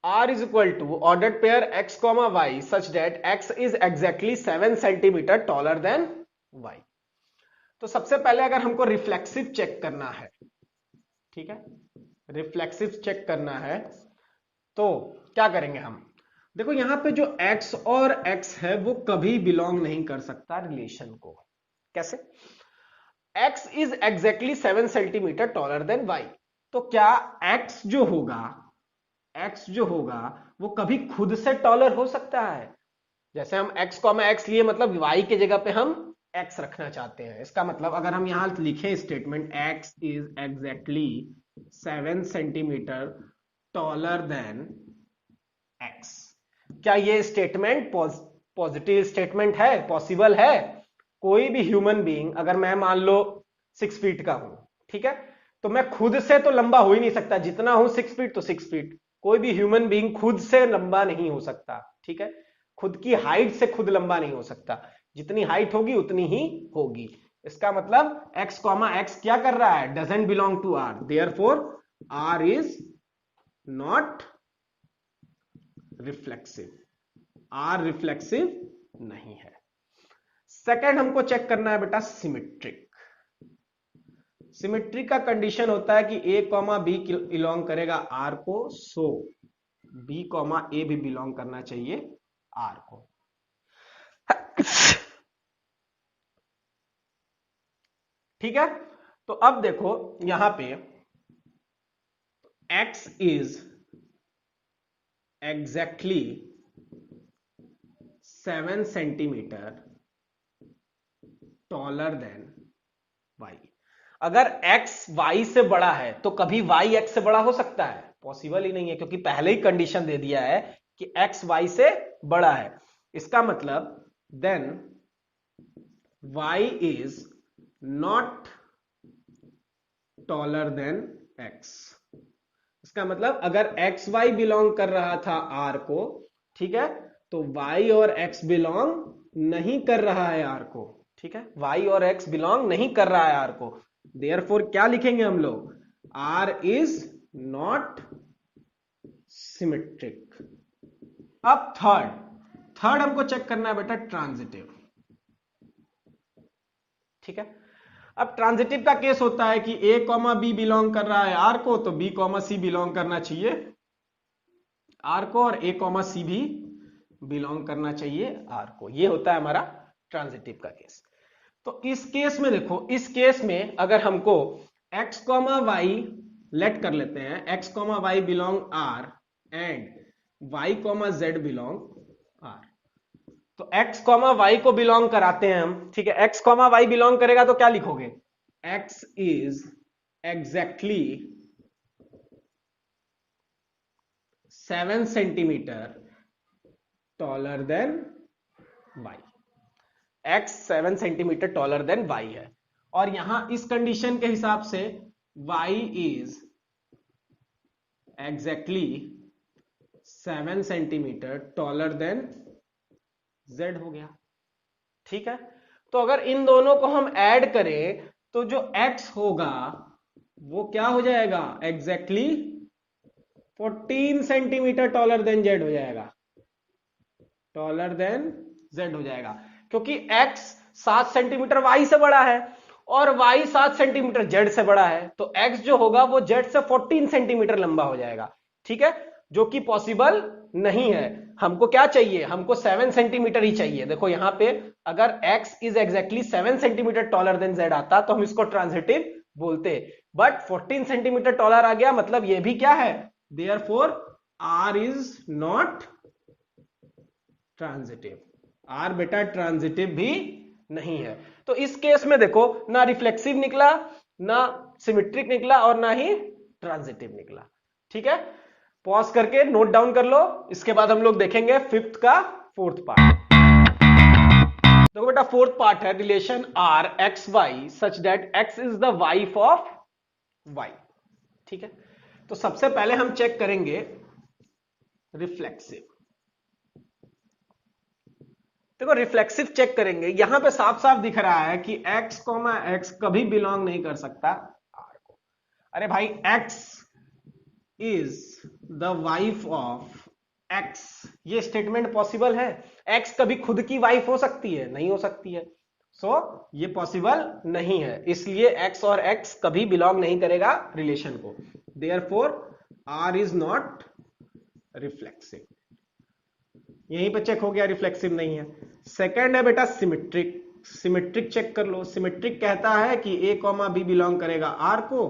Speaker 1: R is equal to ordered pair x comma y such that x is exactly 7 centimetre taller than y। तो सबसे पहले अगर हमको रिफ्लेक्सिव चेक करना है, ठीक है, रिफ्लेक्सिव चेक करना है, तो क्या करेंगे हम। देखो यहां पे जो x और x है वो कभी बिलोंग नहीं कर सकता रिलेशन को। कैसे, x is exactly 7 centimetre taller than y, तो क्या x जो होगा, x जो होगा वो कभी खुद से टॉलर हो सकता है। जैसे हम x कॉमा x लिए, मतलब y की जगह पे हम x रखना चाहते हैं। इसका मतलब अगर हम यहां लिखें statement x is exactly 7 centimetre taller than x, क्या ये स्टेटमेंट पॉजिटिव स्टेटमेंट है, पॉसिबल है। कोई भी ह्यूमन बीइंग, अगर मैं मान लो 6 फीट का हूं, ठीक है, तो मैं खुद से तो लंबा हो ही नहीं सकता, जितना हूं 6 फीट तो 6 फीट। कोई भी ह्यूमन बीइंग खुद से लंबा नहीं हो सकता, ठीक है, खुद की हाइट से खुद लंबा नहीं हो सकता, जितनी हाइट होगी उतनी ही होगी। इसका मतलब x कॉमा x क्या कर रहा है, doesn't belong to r, therefore r is not reflexive, r reflexive नहीं है। सेकंड हमको चेक करना है बेटा सिमेट्रिक। सिमेट्रिक का कंडीशन होता है कि a कॉमा b बिलोंग करेगा r को, सो b कॉमा a भी बिलोंग करना चाहिए r को। ठीक है, तो अब देखो यहां पे x is exactly 7 centimetre taller than y। अगर x y से बड़ा है तो कभी y x से बड़ा हो सकता है, पॉसिबल ही नहीं है, क्योंकि पहले ही कंडीशन दे दिया है कि x y से बड़ा है। इसका मतलब then y is not taller than x। इसका मतलब अगर x y बिलोंग कर रहा था r को, ठीक है, तो y और x बिलोंग नहीं कर रहा है r को। ठीक है, y और x बिलोंग नहीं कर रहा है r को, देयरफॉर क्या लिखेंगे हम लोग, r इज नॉट सिमेट्रिक। अब थर्ड हमको चेक करना है बेटा ट्रांजिटिव। ठीक है, अब ट्रांजिटिव का केस होता है कि a कॉमा b बिलोंग कर रहा है r को, तो b कॉमा c बिलोंग करना चाहिए r को, और a कॉमा c भी बिलोंग करना चाहिए r को। ये होता है हमारा ट्रांजिटिव का केस। तो इस केस में देखो, इस केस में अगर हमको x कॉमा y लेट कर लेते हैं, x comma y belong r and y comma z belong r, तो x कॉमा y को बिलोंग कराते हैं हम। ठीक है, x कॉमा y बिलोंग करेगा तो क्या लिखोगे, x is exactly 7 centimetre taller than y। x 7 centimetre taller than y है, और यहां इस कंडीशन के हिसाब से y is exactly 7 centimetre taller than z हो गया। ठीक है, तो अगर इन दोनों को हम ऐड करें तो जो x होगा वो क्या हो जाएगा, exactly 14 centimetre taller than z हो जाएगा, टॉलर देन z हो जाएगा, क्योंकि x 7 सेंटीमीटर y से बड़ा है और y 7 सेंटीमीटर z से बड़ा है, तो x जो होगा वो z से 14 सेंटीमीटर लंबा हो जाएगा। ठीक है, जो कि पॉसिबल नहीं है। हमको क्या चाहिए, हमको 7 सेंटीमीटर ही चाहिए। देखो यहां पे अगर x is exactly 7 centimetre taller than z आता तो हम इसको ट्रांजिटिव बोलते, बट 14 सेंटीमीटर टॉलर आ गया, मतलब ये भी क्या है, therefore r is not transitive. r बेटा ट्रांजिटिव भी नहीं है। तो इस केस में देखो ना रिफ्लेक्सिव निकला, ना सिमेट्रिक निकला और ना ही ट्रांजिटिव निकला। ठीक है, पॉज करके नोट डाउन कर लो, इसके बाद हम लोग देखेंगे फिफ्थ का फोर्थ पार्ट। देखो बेटा फोर्थ पार्ट है relation R x y such that x is the wife of y. ठीक है, तो सबसे पहले हम चेक करेंगे रिफ्लेक्सिव। देखो रिफ्लेक्सिव चेक करेंगे, यहां पे साफ साफ दिख रहा है कि x, x कभी बिलोंग नहीं कर सकता r को। अरे भाई x is the wife of x, ये स्टेटमेंट पॉसिबल है? x कभी खुद की वाइफ हो सकती है? नहीं हो सकती है। सो ये पॉसिबल नहीं है, इसलिए x और x कभी बिलोंग नहीं करेगा रिलेशन को। Therefore r is not reflexive. यहीं पे चेक हो गया रिफ्लेक्सिव नहीं है। सेकंड है बेटा सिमेट्रिक। सिमेट्रिक चेक कर लो। सिमेट्रिक कहता है कि a कॉमा बी बिलोंग करेगा r को,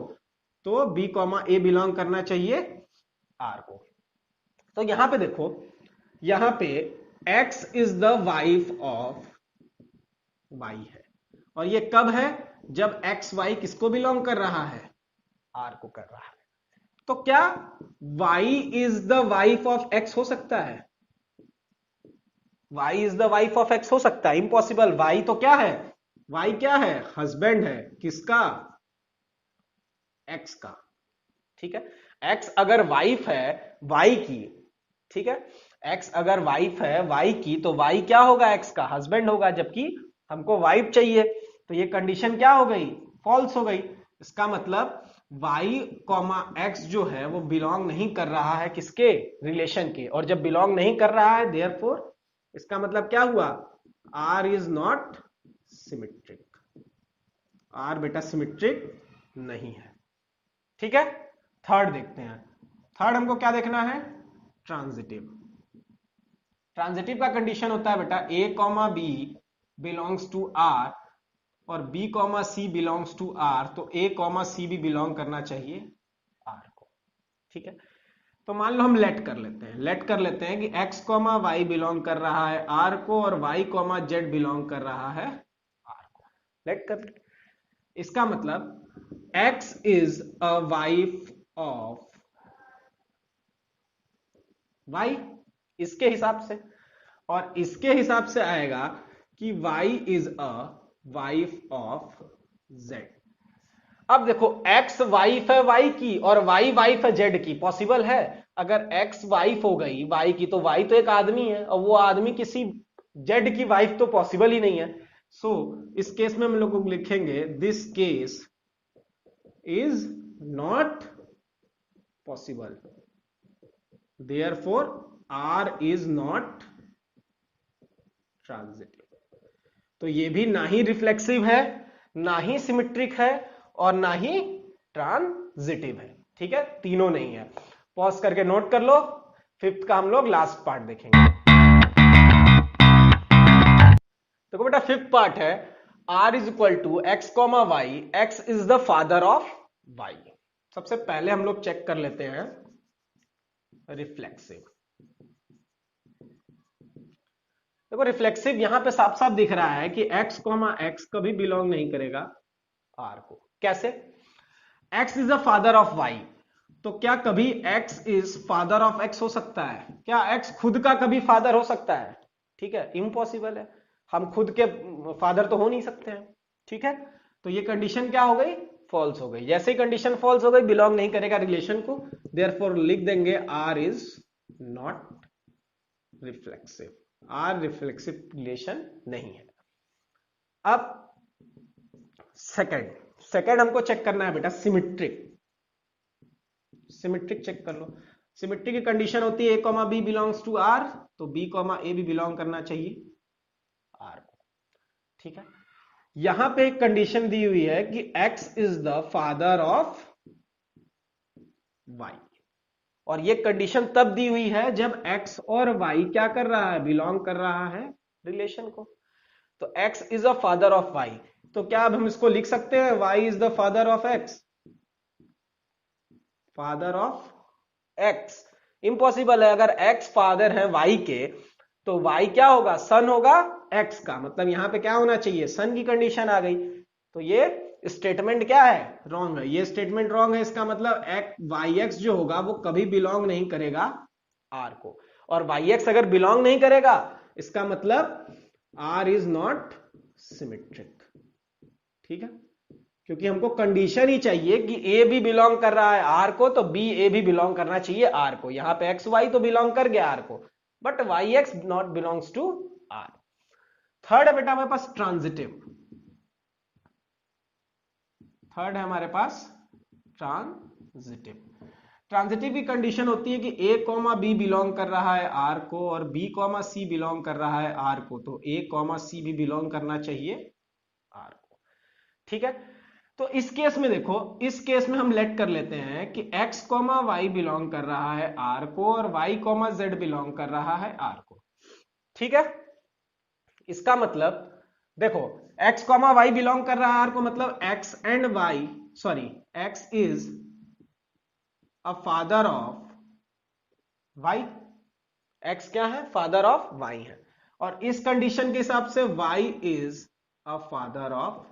Speaker 1: तो b कॉमा ए बिलोंग करना चाहिए r को। तो यहां पे देखो, यहां पे x is the wife of y है, और ये कब है, जब x y किसको बिलोंग कर रहा है, r को कर रहा है। तो क्या y is the wife of x हो सकता है? y is the wife of x हो सकता है? इम्पॉसिबल। y तो क्या है, y क्या है, हस्बैंड है, किसका, x का। ठीक है, x अगर वाइफ है y की, ठीक है, x अगर वाइफ है y की, तो y क्या होगा, x का हस्बैंड होगा, जबकि हमको वाइफ चाहिए, तो ये कंडीशन क्या हो गई, फॉल्स हो गई। इसका मतलब y, x जो है वो बिलोंग नहीं कर रहा है किसके, रिलेशन के, और जब बिलोंग नहीं कर रहा है देयरफॉर इसका मतलब क्या हुआ, r is not symmetric. r बेटा सिमेट्रिक नहीं है। ठीक है, थर्ड देखते हैं। थर्ड हमको क्या देखना है, ट्रांजिटिव। ट्रांजिटिव का कंडीशन होता है बेटा a comma B belongs to r और b comma c belongs to r, तो a कॉमा सी भी बिलोंग करना चाहिए r को। ठीक है, तो मान लो हम लेट कर लेते हैं कि x कॉमा वाई बिलोंग कर रहा है r को और y कॉमा जेड बिलोंग कर रहा है r को। लेट कर, इसका मतलब x is a wife of y, इसके हिसाब से, और इसके हिसाब से आएगा कि y is a wife of z। अब देखो x वाइफ है y की और y वाइफ है z की, पॉसिबल है? अगर x वाइफ हो गई y की, तो y तो एक आदमी है और वो आदमी किसी z की वाइफ तो पॉसिबल ही नहीं है। सो इस केस में हम लोग को लिखेंगे this case is not possible, therefore r is not transitive. तो ये भी ना ही रिफ्लेक्सिव है, ना ही सिमेट्रिक है और ना ही ट्रांजिटिव है। ठीक है, तीनों नहीं है। पॉज करके नोट कर लो, फिफ्थ का हम लोग लास्ट पार्ट देखेंगे। देखो बेटा फिफ्थ पार्ट है r is equal to x comma y, x is the father of y। सबसे पहले हम लोग चेक कर लेते हैं रिफ्लेक्सिव। देखो रिफ्लेक्सिव यहां पे साफ साफ दिख रहा है कि x कॉमा एक्स कभी बिलोंग नहीं करेगा r को। कैसे, x is the father of y, तो क्या कभी x is father of x हो सकता है? क्या x खुद का कभी फादर हो सकता है? ठीक है, इम्पॉसिबल है, हम खुद के फादर तो हो नहीं सकते हैं। ठीक है, तो ये कंडीशन क्या हो गई, फॉल्स हो गई। जैसे ही कंडीशन फॉल्स हो गई, बिलोंग नहीं करेगा रिलेशन को, देयरफॉर लिख देंगे r is not reflexive, r reflexive relation नहीं है। अब सेकंड सेकेंड हमको चेक करना है बेटा सिमिट्रिक। सिमिट्रिक चेक कर लो। सिमिट्रिक की कंडीशन होती है A comma B belongs to R, तो बी कॉमा ए भी बिलोंग करना चाहिए आर को। ठीक है, यहां पे एक कंडीशन दी हुई है कि x is the father of y, और ये कंडीशन तब दी हुई है जब x और y क्या कर रहा है, बिलोंग कर रहा है रिलेशन को। तो x is a father of y, तो क्या अब हम इसको लिख सकते हैं y is the father of x? Father of x impossible है। अगर x फादर है y के, तो y क्या होगा, सन होगा x का, मतलब यहां पे क्या होना चाहिए, सन की कंडीशन आ गई। तो ये स्टेटमेंट क्या है, रॉन्ग है। ये स्टेटमेंट रॉन्ग है, इसका मतलब yx जो होगा वो कभी बिलोंग नहीं करेगा r को, और yx अगर बिलोंग नहीं करेगा इसका मतलब r इज नॉट सिमेट्रिक। ठीक है, क्योंकि हमको कंडीशन ही चाहिए कि a भी बिलोंग कर रहा है r को, तो b a भी बिलोंग करना चाहिए r को। यहां पे x y तो बिलोंग कर गया r को, but yx not belongs to r। Third है बेटा हमारे पास ट्रांजिटिव। थर्ड है हमारे पास ट्रांजिटिव। ट्रांजिटिव की कंडीशन होती है कि a कॉमा बी बिलोंग कर रहा है r को, और b कॉमा सी बिलोंग कर रहा है r को, तो a कॉमा सी भी बिलोंग करना चाहिए r को। ठीक है, तो इस केस में देखो, इस केस में हम लेट कर लेते हैं कि x कॉमा वाई बिलोंग कर रहा है r को, और y कॉमा जेड बिलोंग कर रहा है r को। ठीक है, इसका मतलब देखो x कॉमा वाई बिलोंग कर रहा है r को, मतलब x and y, sorry x is a father of y। x क्या है, फादर ऑफ y है, और इस कंडीशन के हिसाब से y is a father of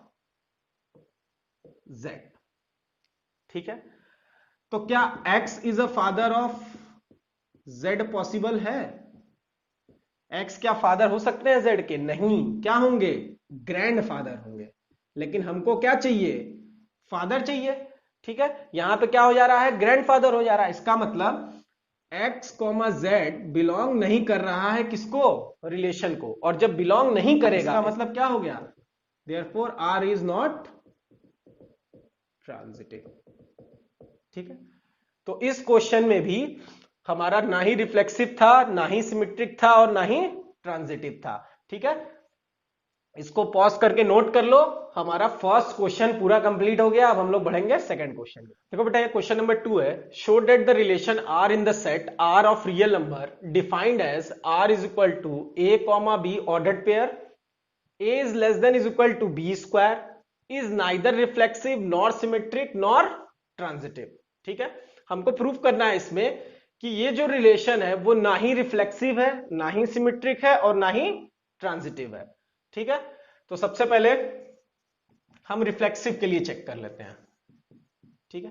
Speaker 1: z। ठीक है, तो क्या x is a father of z possible है? x क्या फादर हो सकते हैं z के? नहीं, क्या होंगे, ग्रैंड फादर होंगे। लेकिन हमको क्या चाहिए, फादर चाहिए। ठीक है, यहां पे क्या हो जा रहा है, ग्रैंड फादर हो जा रहा है। इसका मतलब x कॉमा जेड बिलोंग नहीं कर रहा है किसको, रिलेशन को, और जब बिलोंग नहीं करेगा इसका मतलब क्या हो गया, therefore r is not transitive. ठीक है, तो इस क्वेश्चन में भी हमारा ना ही रिफ्लेक्सिव था, ना ही सिमेट्रिक था, और ना ही ट्रांजिटिव था। ठीक है, इसको पॉज करके नोट कर लो। हमारा फर्स्ट क्वेश्चन पूरा कंप्लीट हो गया। अब हम लोग बढ़ेंगे सेकंड क्वेश्चन में। देखो बेटा, ये क्वेश्चन नंबर 2 है। Show that the relation are in the set R of real number defined as R is equal to A comma B ordered pair, A is less than is equal to B square, is neither reflexive nor symmetric nor transitive. ठीक है, हमको proof करना है इसमें कि ये जो relation है वो ना ही रिफ्लेक्सिव है, ना ही सिमेट्रिक है, और ना ही ट्रांजिटिव है। ठीक है, तो सबसे पहले हम रिफ्लेक्सिव के लिए चेक कर लेते हैं। ठीक है,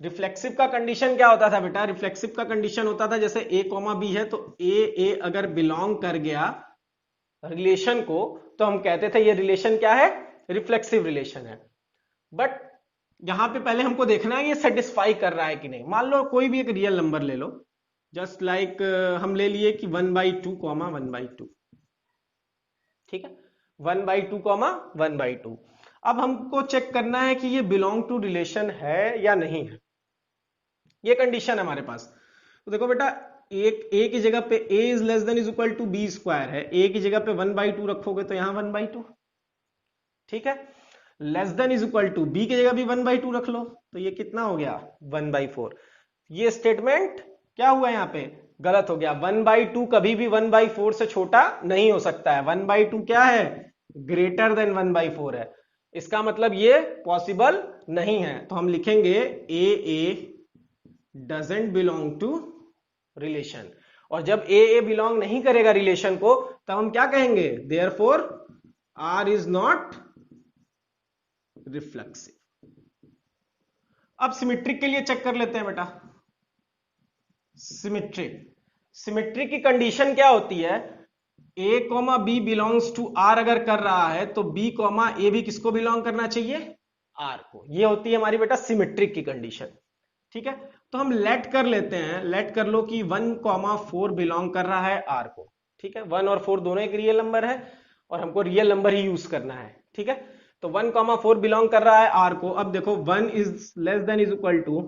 Speaker 1: रिफ्लेक्सिव का कंडीशन क्या होता था बेटा, रिफ्लेक्सिव का कंडीशन होता था जैसे a कॉमा बी है, तो ए अगर बिलोंग कर गया रिलेशन को, तो हम कहते थे ये रिलेशन क्या है, रिफ्लेक्सिव रिलेशन है। बट यहां पे पहले हमको देखना है ये सेटिस्फाई कर रहा है कि नहीं। मान लो कोई भी एक रियल नंबर ले लो, जस्ट लाइक हम ले लिए कि 1/2 कॉमा 1/2। ठीक है, 1/2 कॉमा 1/2। अब हमको चेक करना है कि ये बिलोंग टू रिलेशन है या नहीं है। ये कंडीशन है हमारे पास। तो देखो बेटा, एक ए की जगह पे a is less than is equal to B square है, a की जगह पे 1/2 रखोगे तो यहां 1/2। ठीक है, less than is equal to B की जगह भी 1/2 रख लो, तो ये कितना हो गया, 1/4। ये स्टेटमेंट क्या हुआ, यहां पे गलत हो गया। 1/2 कभी भी 1/4 से छोटा नहीं हो सकता है। 1/2 क्या है, ग्रेटर देन 1/4 है। इसका मतलब ये पॉसिबल नहीं है। तो हम लिखेंगे ए डजंट बिलोंग टू रिलेशन, और जब ए बिलोंग नहीं करेगा रिलेशन को, तब हम क्या कहेंगे, therefore R is not reflexive. अब सिमेट्रिक के लिए चेक कर लेते हैं बेटा। सिमेट्रिक की कंडीशन क्या होती है, a comma B belongs to r अगर कर रहा है, तो b कॉमा ए भी किसको बिलोंग करना चाहिए, r को। ये होती है हमारी बेटा सिमेट्रिक की कंडीशन। ठीक है, तो हम लेट कर लेते हैं, लेट कर लो कि 1,4 बिलोंग कर रहा है r को। ठीक है, 1 और 4 दोनों एक रियल नंबर है, और हमको रियल नंबर ही यूज करना है। ठीक है, तो 1,4 बिलोंग कर रहा है आर को। अब देखो 1 is less than is equal to,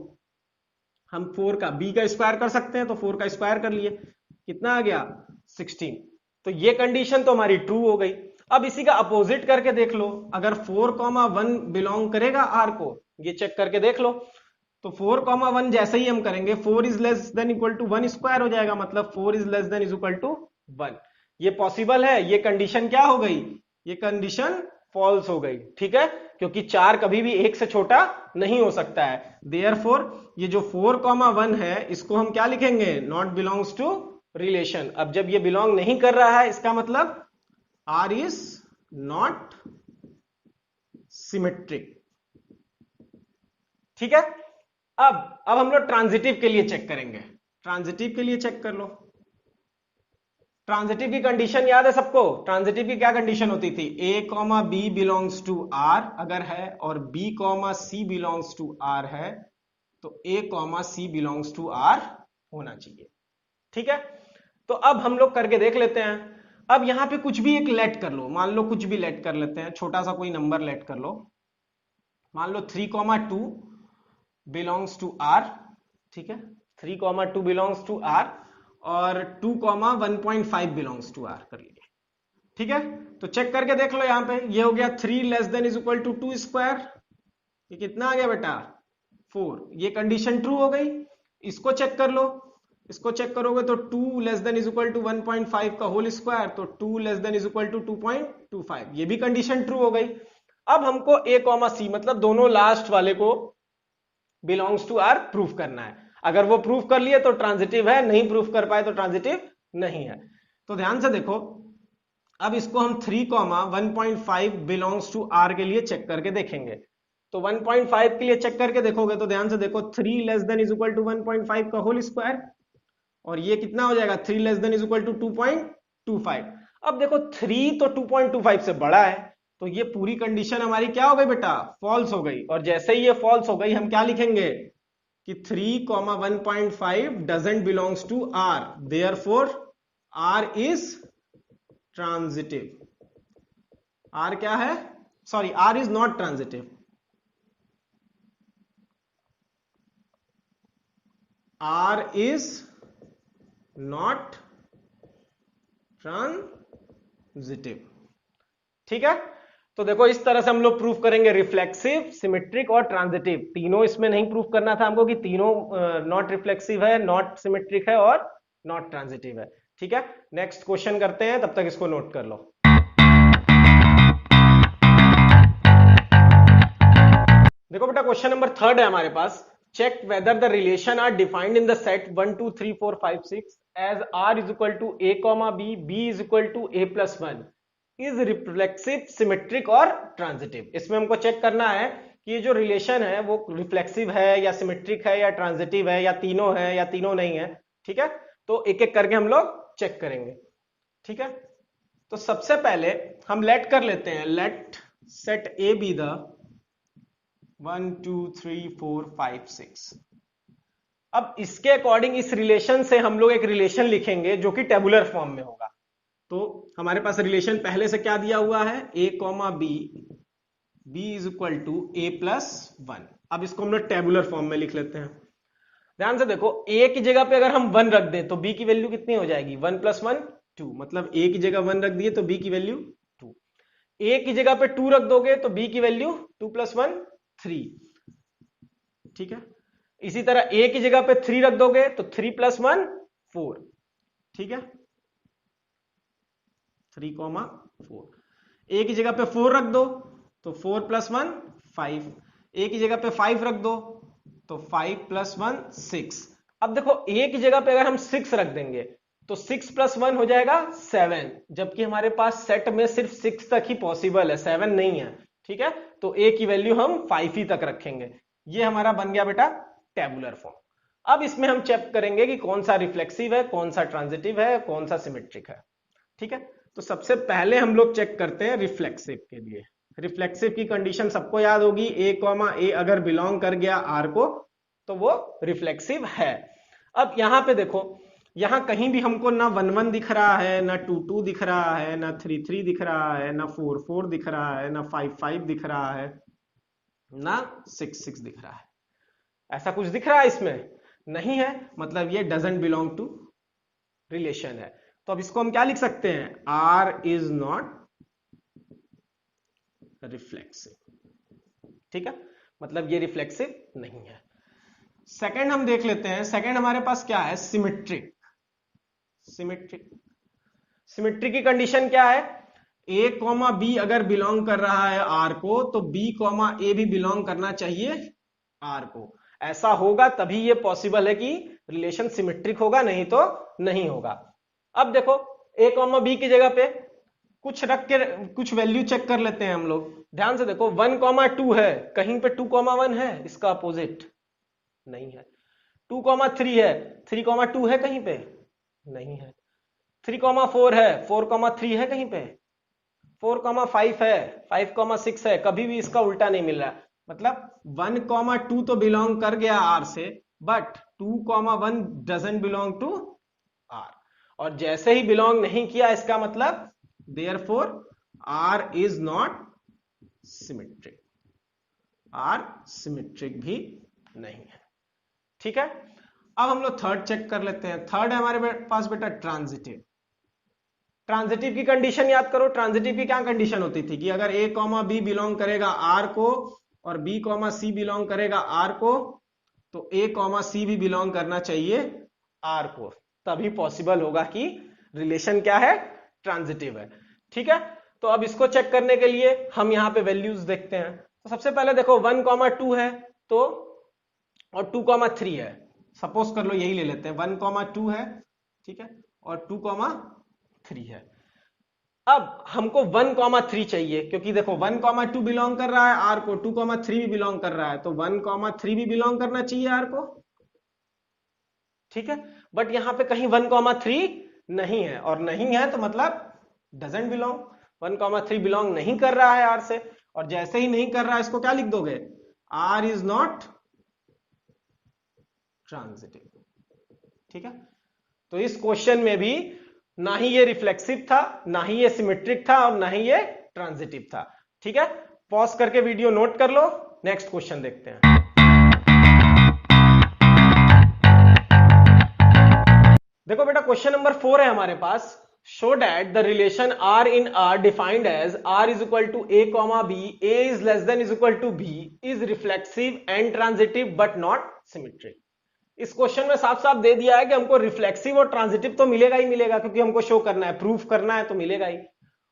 Speaker 1: हम 4 का b का स्क्वायर कर सकते हैं, तो 4 का स्क्वायर कर लिए, कितना आ गया 16। तो ये कंडीशन तो हमारी ट्रू हो गई। अब इसी का अपोजिट करके देख लो, अगर 4,1 बिलोंग करेगा आर को, ये चेक करके देख लो। तो 4,1 जैसे ही हम करेंगे 4 is less than equal to 1 square हो जाएगा, मतलब 4 is less than is equal to 1। ये पॉसिबल है, ये कंडीशन क्या हो गई, ये कंडीशन फॉल्स हो गई, ठीक है, क्योंकि 4 कभी भी 1 से छोटा नहीं हो सकता है। देयरफॉर ये जो 4,1 है इसको हम क्या लिखेंगे, नॉट बिलोंग्स टू रिलेशन। अब जब ये बिलोंग नहीं कर रहा है इसका मतलब R इज नॉट सिमेट्रिक, ठीक है। अब हम लोग ट्रांजिटिव के लिए चेक करेंगे। ट्रांजिटिव के लिए चेक कर लो। ट्रांजिटिव की कंडीशन याद है सबको? ट्रांजिटिव की क्या कंडीशन होती थी, a, b belongs to r अगर है और b, c belongs to r है, तो a, c belongs to r होना चाहिए, ठीक है। तो अब हम लोग करके देख लेते हैं। अब यहां पे कुछ भी एक लेट कर लो, मान लो कुछ भी लेट कर लेते हैं, छोटा सा कोई नंबर लेट कर लो, मान लो 3,2 बिलोंग्स टू r, ठीक है, 3,2 बिलोंग्स टू r और 2,1.5 बिलोंग्स टू r कर लिए, ठीक है। तो चेक करके देख लो, यहां पे ये हो गया 3 less than is equal to 2 square, ये कितना आ गया बेटा 4, ये कंडीशन ट्रू हो गई। इसको चेक कर लो, इसको चेक करोगे तो 2 less than is equal to 1.5 का होल स्क्वायर, तो 2 less than is equal to 2.25, ये भी कंडीशन ट्रू हो गई। अब हमको a, c मतलब दोनों लास्ट वाले को बिलोंग्स टू r प्रूफ करना है। अगर वो प्रूफ कर लिए तो ट्रांजिटिव है, नहीं प्रूफ कर पाए तो ट्रांजिटिव नहीं है। तो ध्यान से देखो, अब इसको हम 3,1.5 बिलोंग्स टू r के लिए चेक करके देखेंगे। तो 1.5 के लिए चेक करके देखोगे तो ध्यान से देखो, 3 less than is equal to 1.5 का होल स्क्वायर, और ये कितना हो जाएगा 3 less than is equal to 2.25। अब देखो 3 तो 2.25 से बड़ा है, तो ये पूरी कंडीशन हमारी क्या हो गई बेटा, फॉल्स हो गई। और जैसे ही ये फॉल्स हो गई हम क्या लिखेंगे कि 3,1.5 doesn't belongs to r, therefore r is transitive. r क्या है, sorry r is not transitive, r is not transitive, ठीक है। तो देखो इस तरह से हम लोग प्रूफ करेंगे रिफ्लेक्सिव, सिमेट्रिक और ट्रांजिटिव। तीनों इसमें नहीं प्रूफ करना था हमको कि तीनों नॉट रिफ्लेक्सिव है, नॉट सिमेट्रिक है और नॉट ट्रांजिटिव है, ठीक है। नेक्स्ट क्वेश्चन करते हैं, तब तक इसको नोट कर लो। देखो बेटा क्वेश्चन नंबर 3 है हमारे पास। Check whether the relation R defined in the set 1 2 3 4 5 6 as r is equal to a, b is equal to a+1 is reflexive, symmetric और ट्रांजिटिव। इसमें हमको चेक करना है कि ये जो रिलेशन है वो रिफ्लेक्सिव है या सिमेट्रिक है या ट्रांजिटिव है या तीनों है या तीनों नहीं है, ठीक है। तो एक एक करके हम लोग चेक करेंगे, ठीक है। तो सबसे पहले हम लेट कर लेते हैं, let set A be the 1 2 3 4 5 6। अब इसके अकॉर्डिंग इस रिलेशन से हम लोग एक रिलेशन लिखेंगे जो कि टेबुलर फॉर्म में होगा। तो हमारे पास रिलेशन पहले से क्या दिया हुआ है, a, b is equal to a+1। अब इसको हम लोग टेबुलर फॉर्म में लिख लेते हैं। ध्यान से देखो, a की जगह पे अगर हम 1 रख दें तो b की वैल्यू कितनी हो जाएगी, 1 + 1 2, मतलब a की जगह 1 रख दिए तो b की वैल्यू 2। a की जगह पे 2 रख दोगे तो b की वैल्यू 2 + 1 3, ठीक है। इसी तरह a की जगह पे 3 रख दोगे तो 3 + 1 4, ठीक है, 3, 4। a की जगह पे 4 रख दो तो 4 + 1 5, a की जगह पे 5 रख दो तो 5 + 1 6। अब देखो a की जगह पे अगर हम 6 रख देंगे तो 6 + 1 हो जाएगा 7, जबकि हमारे पास सेट में सिर्फ 6 तक ही पॉसिबल है, 7 नहीं है, ठीक है। तो a की वैल्यू हम 5 ही तक रखेंगे। ये हमारा बन गया बेटा टेबुलर फॉर्म। अब इसमें हम चेक करेंगे कि कौन सा रिफ्लेक्सिव है, कौन सा ट्रांजिटिव है, कौन सा सिमेट्रिक है, ठीक है। तो सबसे पहले हम लोग चेक करते हैं रिफ्लेक्सिव के लिए। रिफ्लेक्सिव की कंडीशन सबको याद होगी, a, अगर बिलोंग कर गया r को तो वो रिफ्लेक्सिव है। अब यहां पे देखो, यहां कहीं भी हमको ना 1 1 दिख रहा है, ना 2 2 दिख रहा है, ना 3 3 दिख रहा है, ना 4 4 दिख रहा है, ना 5 5 दिख रहा है, ना 6 6 दिख रहा है। ऐसा कुछ दिख रहा है इसमें? नहीं है, मतलब ये डजंट बिलोंग टू रिलेशन है। तो अब इसको हम क्या लिख सकते हैं? R is not reflexive. ठीक है, मतलब ये रिफ्लेक्सिव नहीं है। सेकंड हम देख लेते हैं। सेकंड हमारे पास क्या है? सिमेट्रिक। सिमेट्रिक सिमेट्री की कंडीशन क्या है? ए कॉमा बी अगर बिलोंग कर रहा है आर को, तो बी कॉमा ए भी बिलोंग करना चाहिए आर को। ऐसा होगा तभी ये पॉसिबल है कि रिलेशन सिमेट्रिक होगा, नहीं तो नहीं होगा। अब देखो, ए कॉमा बी की जगह पे कुछ रख के कुछ वैल्यू चेक कर लेते हैं हम लोग। ध्यान से देखो, 1 कॉमा 2 है, कहीं पे 2 कॉमा 1 है? इसका अपोजिट नहीं है। 2 कॉमा 3 है, 3 कॉमा 2 है कहीं पे? नहीं है। 3 कॉमा 4 है, 4 कॉमा 3 है कहीं पे? 4 कॉमा 5 है, 5 कॉमा 6 है, कभी भी इसका उल्टा नहीं मिल रहा है। मतलब 1 कॉमा 2 तो बिलोंग कर गया आर से, but 2 comma 1 doesn't belong to R. और जैसे ही बिलोंग नहीं किया, इसका मतलब therefore R is not symmetric. R symmetric भी नहीं है। ठीक है, अब हम लोग थर्ड चेक कर लेते हैं। थर्ड है हमारे पास बेटा ट्रांजिटिव। ट्रांजिटिव की कंडीशन याद करो। ट्रांजिटिव की क्या कंडीशन होती थी कि अगर ए कॉमा बी बिलोंग करेगा आर को और बी कॉमा सी बिलोंग करेगा आर को, तो ए कॉमा सी भी बिलोंग करना चाहिए आर को, तभी पॉसिबल होगा कि रिलेशन क्या है? ट्रांजिटिव है। ठीक है, तो अब इसको चेक करने के लिए हम यहां पे वैल्यूज देखते हैं। तो सबसे पहले देखो 1 कॉमा 2 है तो, और 2 कॉमा 3 है, सपोज कर लो यही ले लेते हैं। 1 कॉमा 2 है, ठीक है, और 2 कॉमा 3 है। अब हमको 1 कॉमा 3 चाहिए, क्योंकि देखो 1 कॉमा 2 बिलोंग कर रहा है आर को, 2 कॉमा 3 भी बिलोंग कर रहा है, तो 1 कॉमा 3 भी बिलोंग करना चाहिए आर को। ठीक है, बट यहां पे कहीं 1 कॉमा 3 नहीं है, और नहीं है तो मतलब डजंट बिलोंग। 1 कॉमा 3 बिलोंग नहीं कर रहा है आर से, और जैसे ही नहीं कर रहा है, इसको क्या लिख दोगे? R is not transitive. ठीक है, तो इस क्वेश्चन में भी ना ही ये रिफ्लेक्सिव था, ना ही ये सिमेट्रिक था, और ना ही ये ट्रांजिटिव था। ठीक है, पॉज करके वीडियो नोट कर लो, नेक्स्ट क्वेश्चन देखते हैं। देखो बेटा, क्वेश्चन नंबर 4 है हमारे पास। Show that the relation are in R defined as R is equal to A comma B, A is less than is equal to B, is reflexive and transitive but not symmetric. इस question में साफ साफ दे दिया है कि हमको reflexive और transitive तो मिलेगा ही मिलेगा, क्योंकि हमको शो करना है, प्रूफ करना है, तो मिलेगा ही।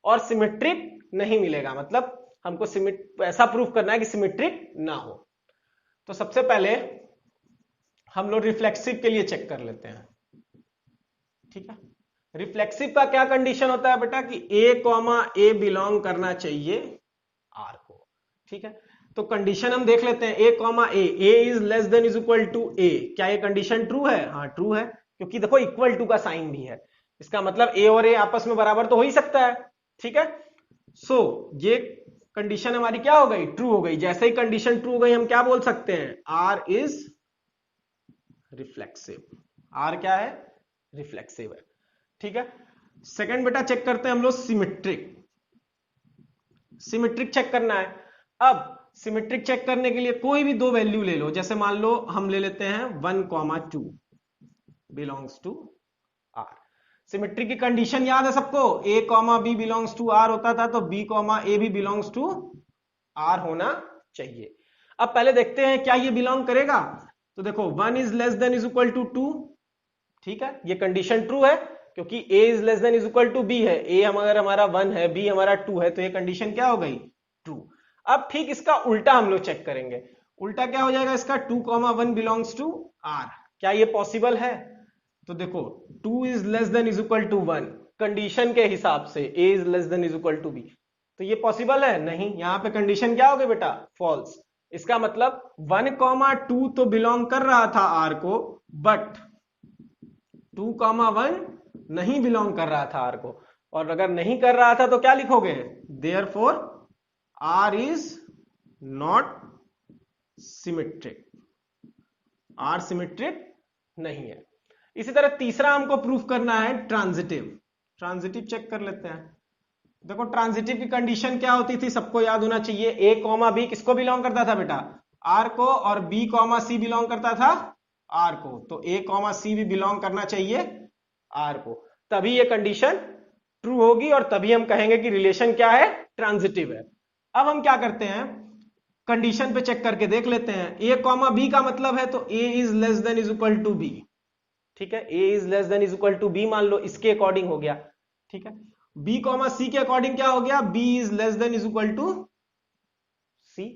Speaker 1: और सिमेट्रिक नहीं मिलेगा, मतलब हमको ऐसा प्रूफ करना है कि सिमेट्रिक ना हो। तो सबसे पहले हम लोग रिफ्लेक्सिव के लिए चेक कर लेते हैं। ठीक है, रिफ्लेक्सिव का क्या कंडीशन होता है बेटा? कि ए कॉमा ए बिलोंग करना चाहिए आर को। ठीक है, तो कंडीशन हम देख लेते हैं। A comma A is less than is equal to A, क्या ये कंडीशन ट्रू है? हाँ ट्रू है, क्योंकि देखो इक्वल टू का साइन भी है, इसका मतलब ए और ए आपस में बराबर तो हो ही सकता है। ठीक है, सो ये कंडीशन हमारी क्या हो गई? ट्रू हो गई। जैसे ही कंडीशन ट्रू हो गई, हम क्या बोल सकते हैं? R is reflexive. आर क्या है? रिफ्लेक्सिव है। ठीक है, सेकंड बेटा चेक करते हैं हम लोग सिमेट्रिक। सिमेट्रिक चेक करना है। अब सिमेट्रिक चेक करने के लिए कोई भी दो वैल्यू ले लो, जैसे मान लो हम ले लेते हैं 1 comma 2 belongs to R. Symmetric की कंडीशन याद है सबको? A comma B belongs to R होता था, तो बी कॉमा ए भी बिलोंग्स टू आर होना चाहिए। अब पहले देखते हैं क्या ये बिलोंग करेगा। तो देखो 1 is less than is equal to 2। ठीक है, ये कंडीशन ट्रू है, क्योंकि a is less than is equal to b है। a अगर हमारा 1 है, b हमारा 2 है, तो ये कंडीशन क्या हो गई? ट्रू। अब ठीक इसका उल्टा हम लोग चेक करेंगे। उल्टा क्या हो जाएगा इसका? 2 कॉमा 1 बिलोंग्स टू r। क्या ये पॉसिबल है? तो देखो 2 is less than is equal to 1, condition के हिसाब से a is less than is equal to b, तो ये पॉसिबल है? नहीं। यहां पे कंडीशन क्या हो गई बेटा? फॉल्स। इसका मतलब 1 कॉमा 2 तो बिलोंग कर रहा था r को, बट 2 कॉमा 1 नहीं बिलोंग कर रहा था आर को। और अगर नहीं कर रहा था तो क्या लिखोगे? Therefore R is not symmetric. R symmetric नहीं है। इसी तरह तीसरा हमको प्रूफ करना है ट्रांजिटिव। ट्रांजिटिव चेक कर लेते हैं। देखो ट्रांजिटिव की कंडीशन क्या होती थी, सबको याद होना चाहिए। ए कॉमा बी किसको बिलोंग करता था बेटा, आर को, और बी कॉमा सी बिलोंग करता था आर को। तो ए कॉमा सी भी बिलोंग करना चाहिए आर को, तभी ये कंडीशन ट्रू होगी और तभी हम कहेंगे कि रिलेशन क्या है, ट्रांजिटिव है। अब हम क्या करते हैं, कंडीशन पे चेक करके देख लेते हैं। ए कॉमा बी का मतलब है तो A is less than is equal to B. ठीक है, A is less than is equal to B मान लो, इसके अकॉर्डिंग हो गया। ठीक है, बी कॉमा सी के अकॉर्डिंग क्या हो गया, B is less than is equal to C.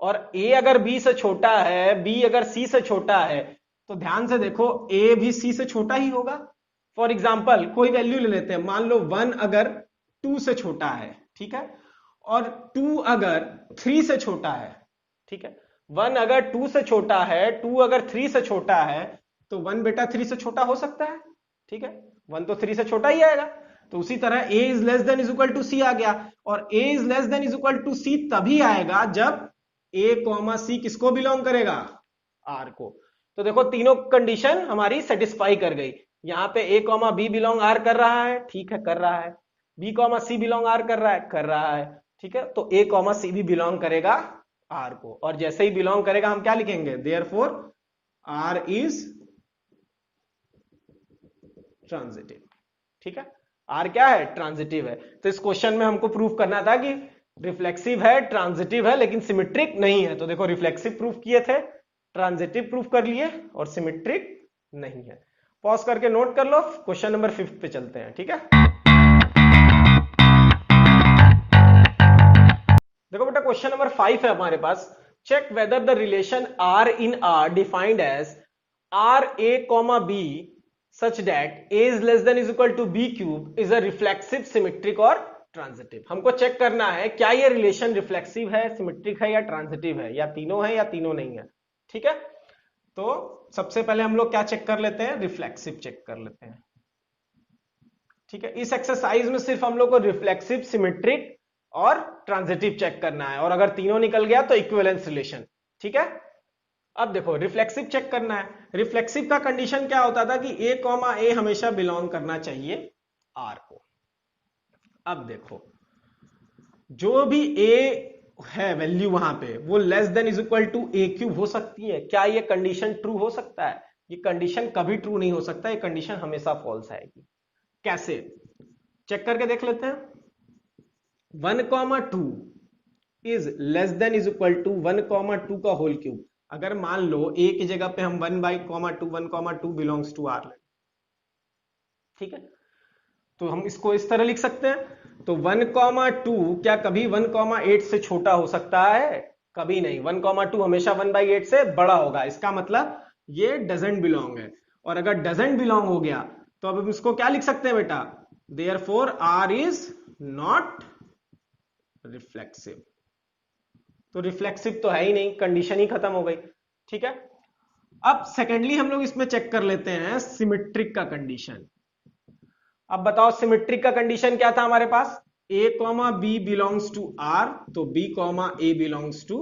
Speaker 1: और ए अगर बी से छोटा है, बी अगर सी से छोटा है, तो ध्यान से देखो ए भी सी से छोटा ही होगा। फॉर एग्जाम्पल कोई वैल्यू ले लेते हैं, मान लो 1 अगर 2 से छोटा है, ठीक है, और 2 अगर 3 से छोटा है। ठीक है, 1 अगर 2 से छोटा है, 2 अगर 3 से छोटा है, तो 1 बेटा 3 से छोटा हो सकता है। ठीक है, 1 तो 3 से छोटा ही आएगा। तो उसी तरह a is less than is equal to C आ गया, और a is less than is equal to C तभी आएगा जब a कॉमा सी किसको बिलोंग करेगा, r को। तो देखो तीनों कंडीशन हमारी सेटिस्फाई कर गई। यहाँ पे a comma B belong r कर रहा है, ठीक है कर रहा है, b कॉमा सी बिलोंग r कर रहा है, कर रहा है। ठीक है, तो a कॉमा सी भी बिलोंग करेगा r को, और जैसे ही बिलोंग करेगा हम क्या लिखेंगे, देयरफॉर r इज ट्रांजिटिव। ठीक है, आर क्या है, ट्रांजिटिव है। तो इस क्वेश्चन में हमको प्रूफ करना था कि रिफ्लेक्सिव है, ट्रांजिटिव है, लेकिन सिमेट्रिक नहीं है। तो देखो रिफ्लेक्सिव प्रूफ किए थे, ट्रांजिटिव प्रूफ कर लिए, और सिमेट्रिक नहीं है। पॉज करके नोट कर लो, क्वेश्चन नंबर 5 पे चलते हैं। ठीक है, देखो बेटा क्वेश्चन नंबर 5 है हमारे पास। Check whether the relation are in R defined as R A comma B such that a is less than is equal to b cube is a reflexive, symmetric और ट्रांजिटिव। हमको check करना है क्या ये relation reflexive है, symmetric है या transitive है, या तीनों है या तीनों नहीं है। ठीक है, तो सबसे पहले हम लोग क्या चेक कर लेते हैं, रिफ्लेक्सिव चेक कर लेते हैं। ठीक है, इस एक्सरसाइज में सिर्फ हम लोग को रिफ्लेक्सिव, सिमेट्रिक और ट्रांजिटिव चेक करना है, और अगर तीनों निकल गया तो इक्विवेलेंस रिलेशन। ठीक है, अब देखो रिफ्लेक्सिव चेक करना है। रिफ्लेक्सिव का कंडीशन क्या होता था कि a कॉमा ए हमेशा बिलोंग करना चाहिए r को। अब देखो जो भी a है वैल्यू वहां पे, वो less than is equal to a cube हो सकती है। क्या ये कंडीशन ट्रू हो सकता है, ये कंडीशन कभी ट्रू नहीं हो सकता, ये कंडीशन हमेशा फॉल्स आएगी। कैसे, चेक करके देख लेते हैं। 1,2 is less than is equal to 1,2 का होल क्यूब। अगर मान लो a की जगह पे हम 1/2 बिलोंग्स टू r लें, ठीक है, तो हम इसको इस तरह लिख सकते हैं। तो 1,2 क्या कभी 1,8 से छोटा हो सकता है, कभी नहीं। 1,2 हमेशा 1/8 से बड़ा होगा। इसका मतलब ये डजंट बिलोंग है, और अगर डजंट बिलोंग हो गया तो अब हम इसको क्या लिख सकते हैं बेटा, therefore r is not reflexive. तो रिफ्लेक्सिव तो है ही नहीं, कंडीशन ही खत्म हो गई। ठीक है, अब सेकेंडली हम लोग इसमें चेक कर लेते हैं सिमेट्रिक का कंडीशन। अब बताओ सिमेट्रिक का कंडीशन क्या था हमारे पास, a comma B belongs to r, तो b comma A belongs to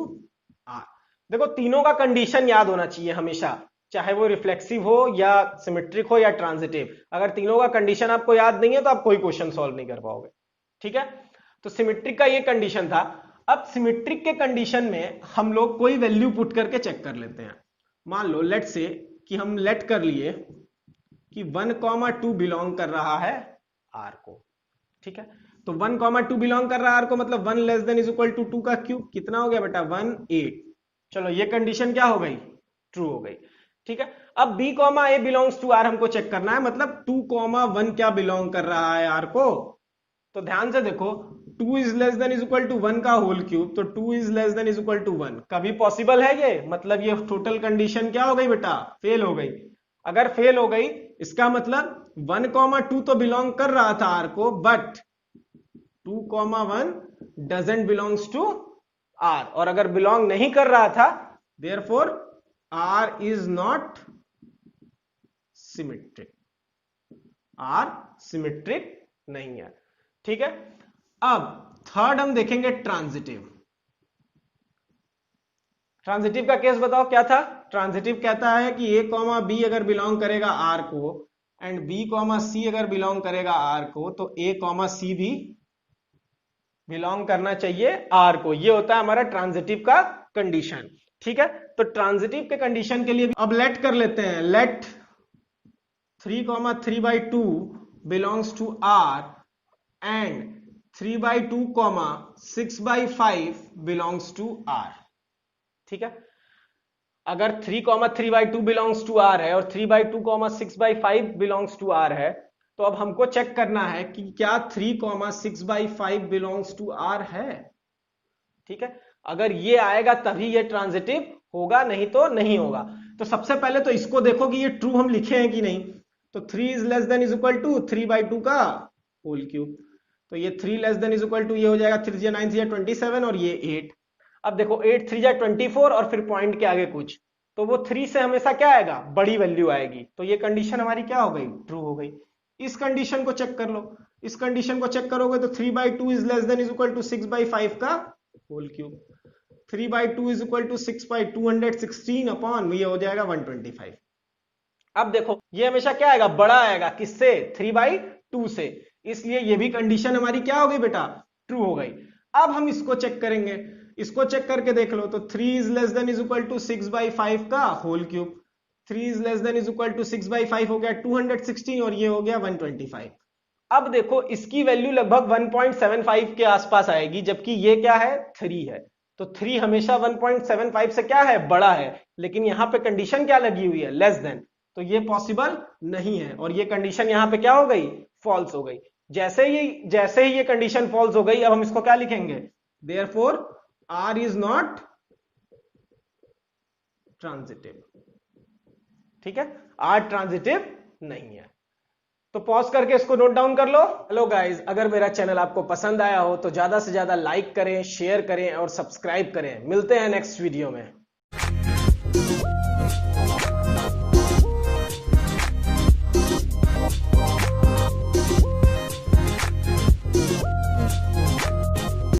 Speaker 1: r। देखो तीनों का कंडीशन याद होना चाहिए हमेशा, चाहे वो रिफ्लेक्सिव हो या सिमेट्रिक हो या ट्रांजिटिव। अगर तीनों का कंडीशन आपको याद नहीं है तो आप कोई क्वेश्चन सॉल्व नहीं कर पाओगे। ठीक है, तो सिमेट्रिक का ये कंडीशन था। अब सिमेट्रिक के कंडीशन में हम लोग कोई वैल्यू पुट करके चेक कर लेते हैं। मान लो लेट से कि हम लेट कर लिए कि 1,2 बिलोंग कर रहा है r को। ठीक है, तो 1,2 बिलोंग कर रहा है r को, मतलब 1 less than is equal to 2 का क्यूब कितना हो गया बेटा, 1,8। चलो ये कंडीशन क्या हो गई, ट्रू हो गई। ठीक है, अब b comma A belongs to r हमको चेक करना है, मतलब 2,1 क्या बिलोंग कर रहा है r को। तो ध्यान से देखो 2 is less than is equal to 1 का होल क्यूब, तो 2 is less than is equal to 1 कभी पॉसिबल है ये, मतलब ये टोटल कंडीशन क्या हो गई बेटा, फेल हो गई। अगर फेल हो गई इसका मतलब 1,2 तो बिलोंग कर रहा था r को, but 2,1 doesn't belongs to r, और अगर बिलोंग नहीं कर रहा था therefore r is not symmetric, r symmetric नहीं है। ठीक है, अब थर्ड हम देखेंगे ट्रांजिटिव। ट्रांजिटिव का केस बताओ क्या था, ट्रांजिटिव कहता है कि ए कॉमा बी अगर बिलोंग करेगा आर को एंड बी कॉमा सी अगर बिलोंग करेगा आर को, तो ए कॉमा सी भी बिलोंग करना चाहिए आर को। ये होता है हमारा ट्रांजिटिव का कंडीशन। ठीक है, तो ट्रांजिटिव के कंडीशन के लिए अब लेट कर लेते हैं, let 3,3/2 belongs to R and 3/2, 6/5 belongs to R. ठीक है, अगर 3,3/2 बिलोंग्स टू आर है और 3/2, 6/5 बिलोंग्स टू आर है, तो अब हमको चेक करना है कि क्या 3,6/5 बिलोंग्स टू आर है। ठीक है, अगर ये आएगा तभी ये ट्रांजिटिव होगा, नहीं तो नहीं होगा। तो सबसे पहले तो इसको देखो कि ये ट्रू हम लिखे हैं कि नहीं। तो 3 is less than is equal to 3/2 का होल क्यूब, तो ये 3 less than is equal to ये हो जाएगा 3 × 9 = 27 और ये 8। अब देखो 8 3 × 24 और फिर पॉइंट के आगे कुछ, तो वो 3 से हमेशा क्या आएगा, बड़ी वैल्यू आएगी। तो ये कंडीशन हमारी क्या हो गई, ट्रू हो गई। इस कंडीशन को चेक कर लो, इस कंडीशन को चेक करोगे तो 3/2 is less than is equal to 6/5 का whole cube, 3/2 is equal to 6/216 upon ये हो जाएगा 125। अब देखो ये हमेशा क्या आएगा, बड़ा आएगा, किससे, 3/2 से, इसलिए ये भी कंडीशन हमारी क्या हो गई बेटा, ट्रू हो गई। अब हम इसको चेक करेंगे, इसको चेक करके देख लो, तो 3 is less than is equal to 6/5 का whole cube, 3 is less than is equal to 6/5 हो गया 216 और ये हो गया 125। अब देखो इसकी वैल्यू लगभग 1.75 के आसपास आएगी, जबकि ये क्या है, 3 है। तो 3 हमेशा 1.75 से क्या है, बड़ा है, लेकिन यहां पे कंडीशन क्या लगी हुई है, लेस देन, तो ये पॉसिबल नहीं है और ये कंडीशन यहां पे क्या हो गई, फॉल्स हो गई। जैसे ही ये कंडीशन फॉल्स हो गई, अब हम इसको क्या लिखेंगे, therefore R is not transitive. ठीक है, आर ट्रांजिटिव नहीं है। तो पॉज करके इसको नोट डाउन कर लो। हेलो गाइस, अगर मेरा चैनल आपको पसंद आया हो तो ज्यादा से ज्यादा लाइक करें, शेयर करें और सब्सक्राइब करें। मिलते हैं नेक्स्ट वीडियो में।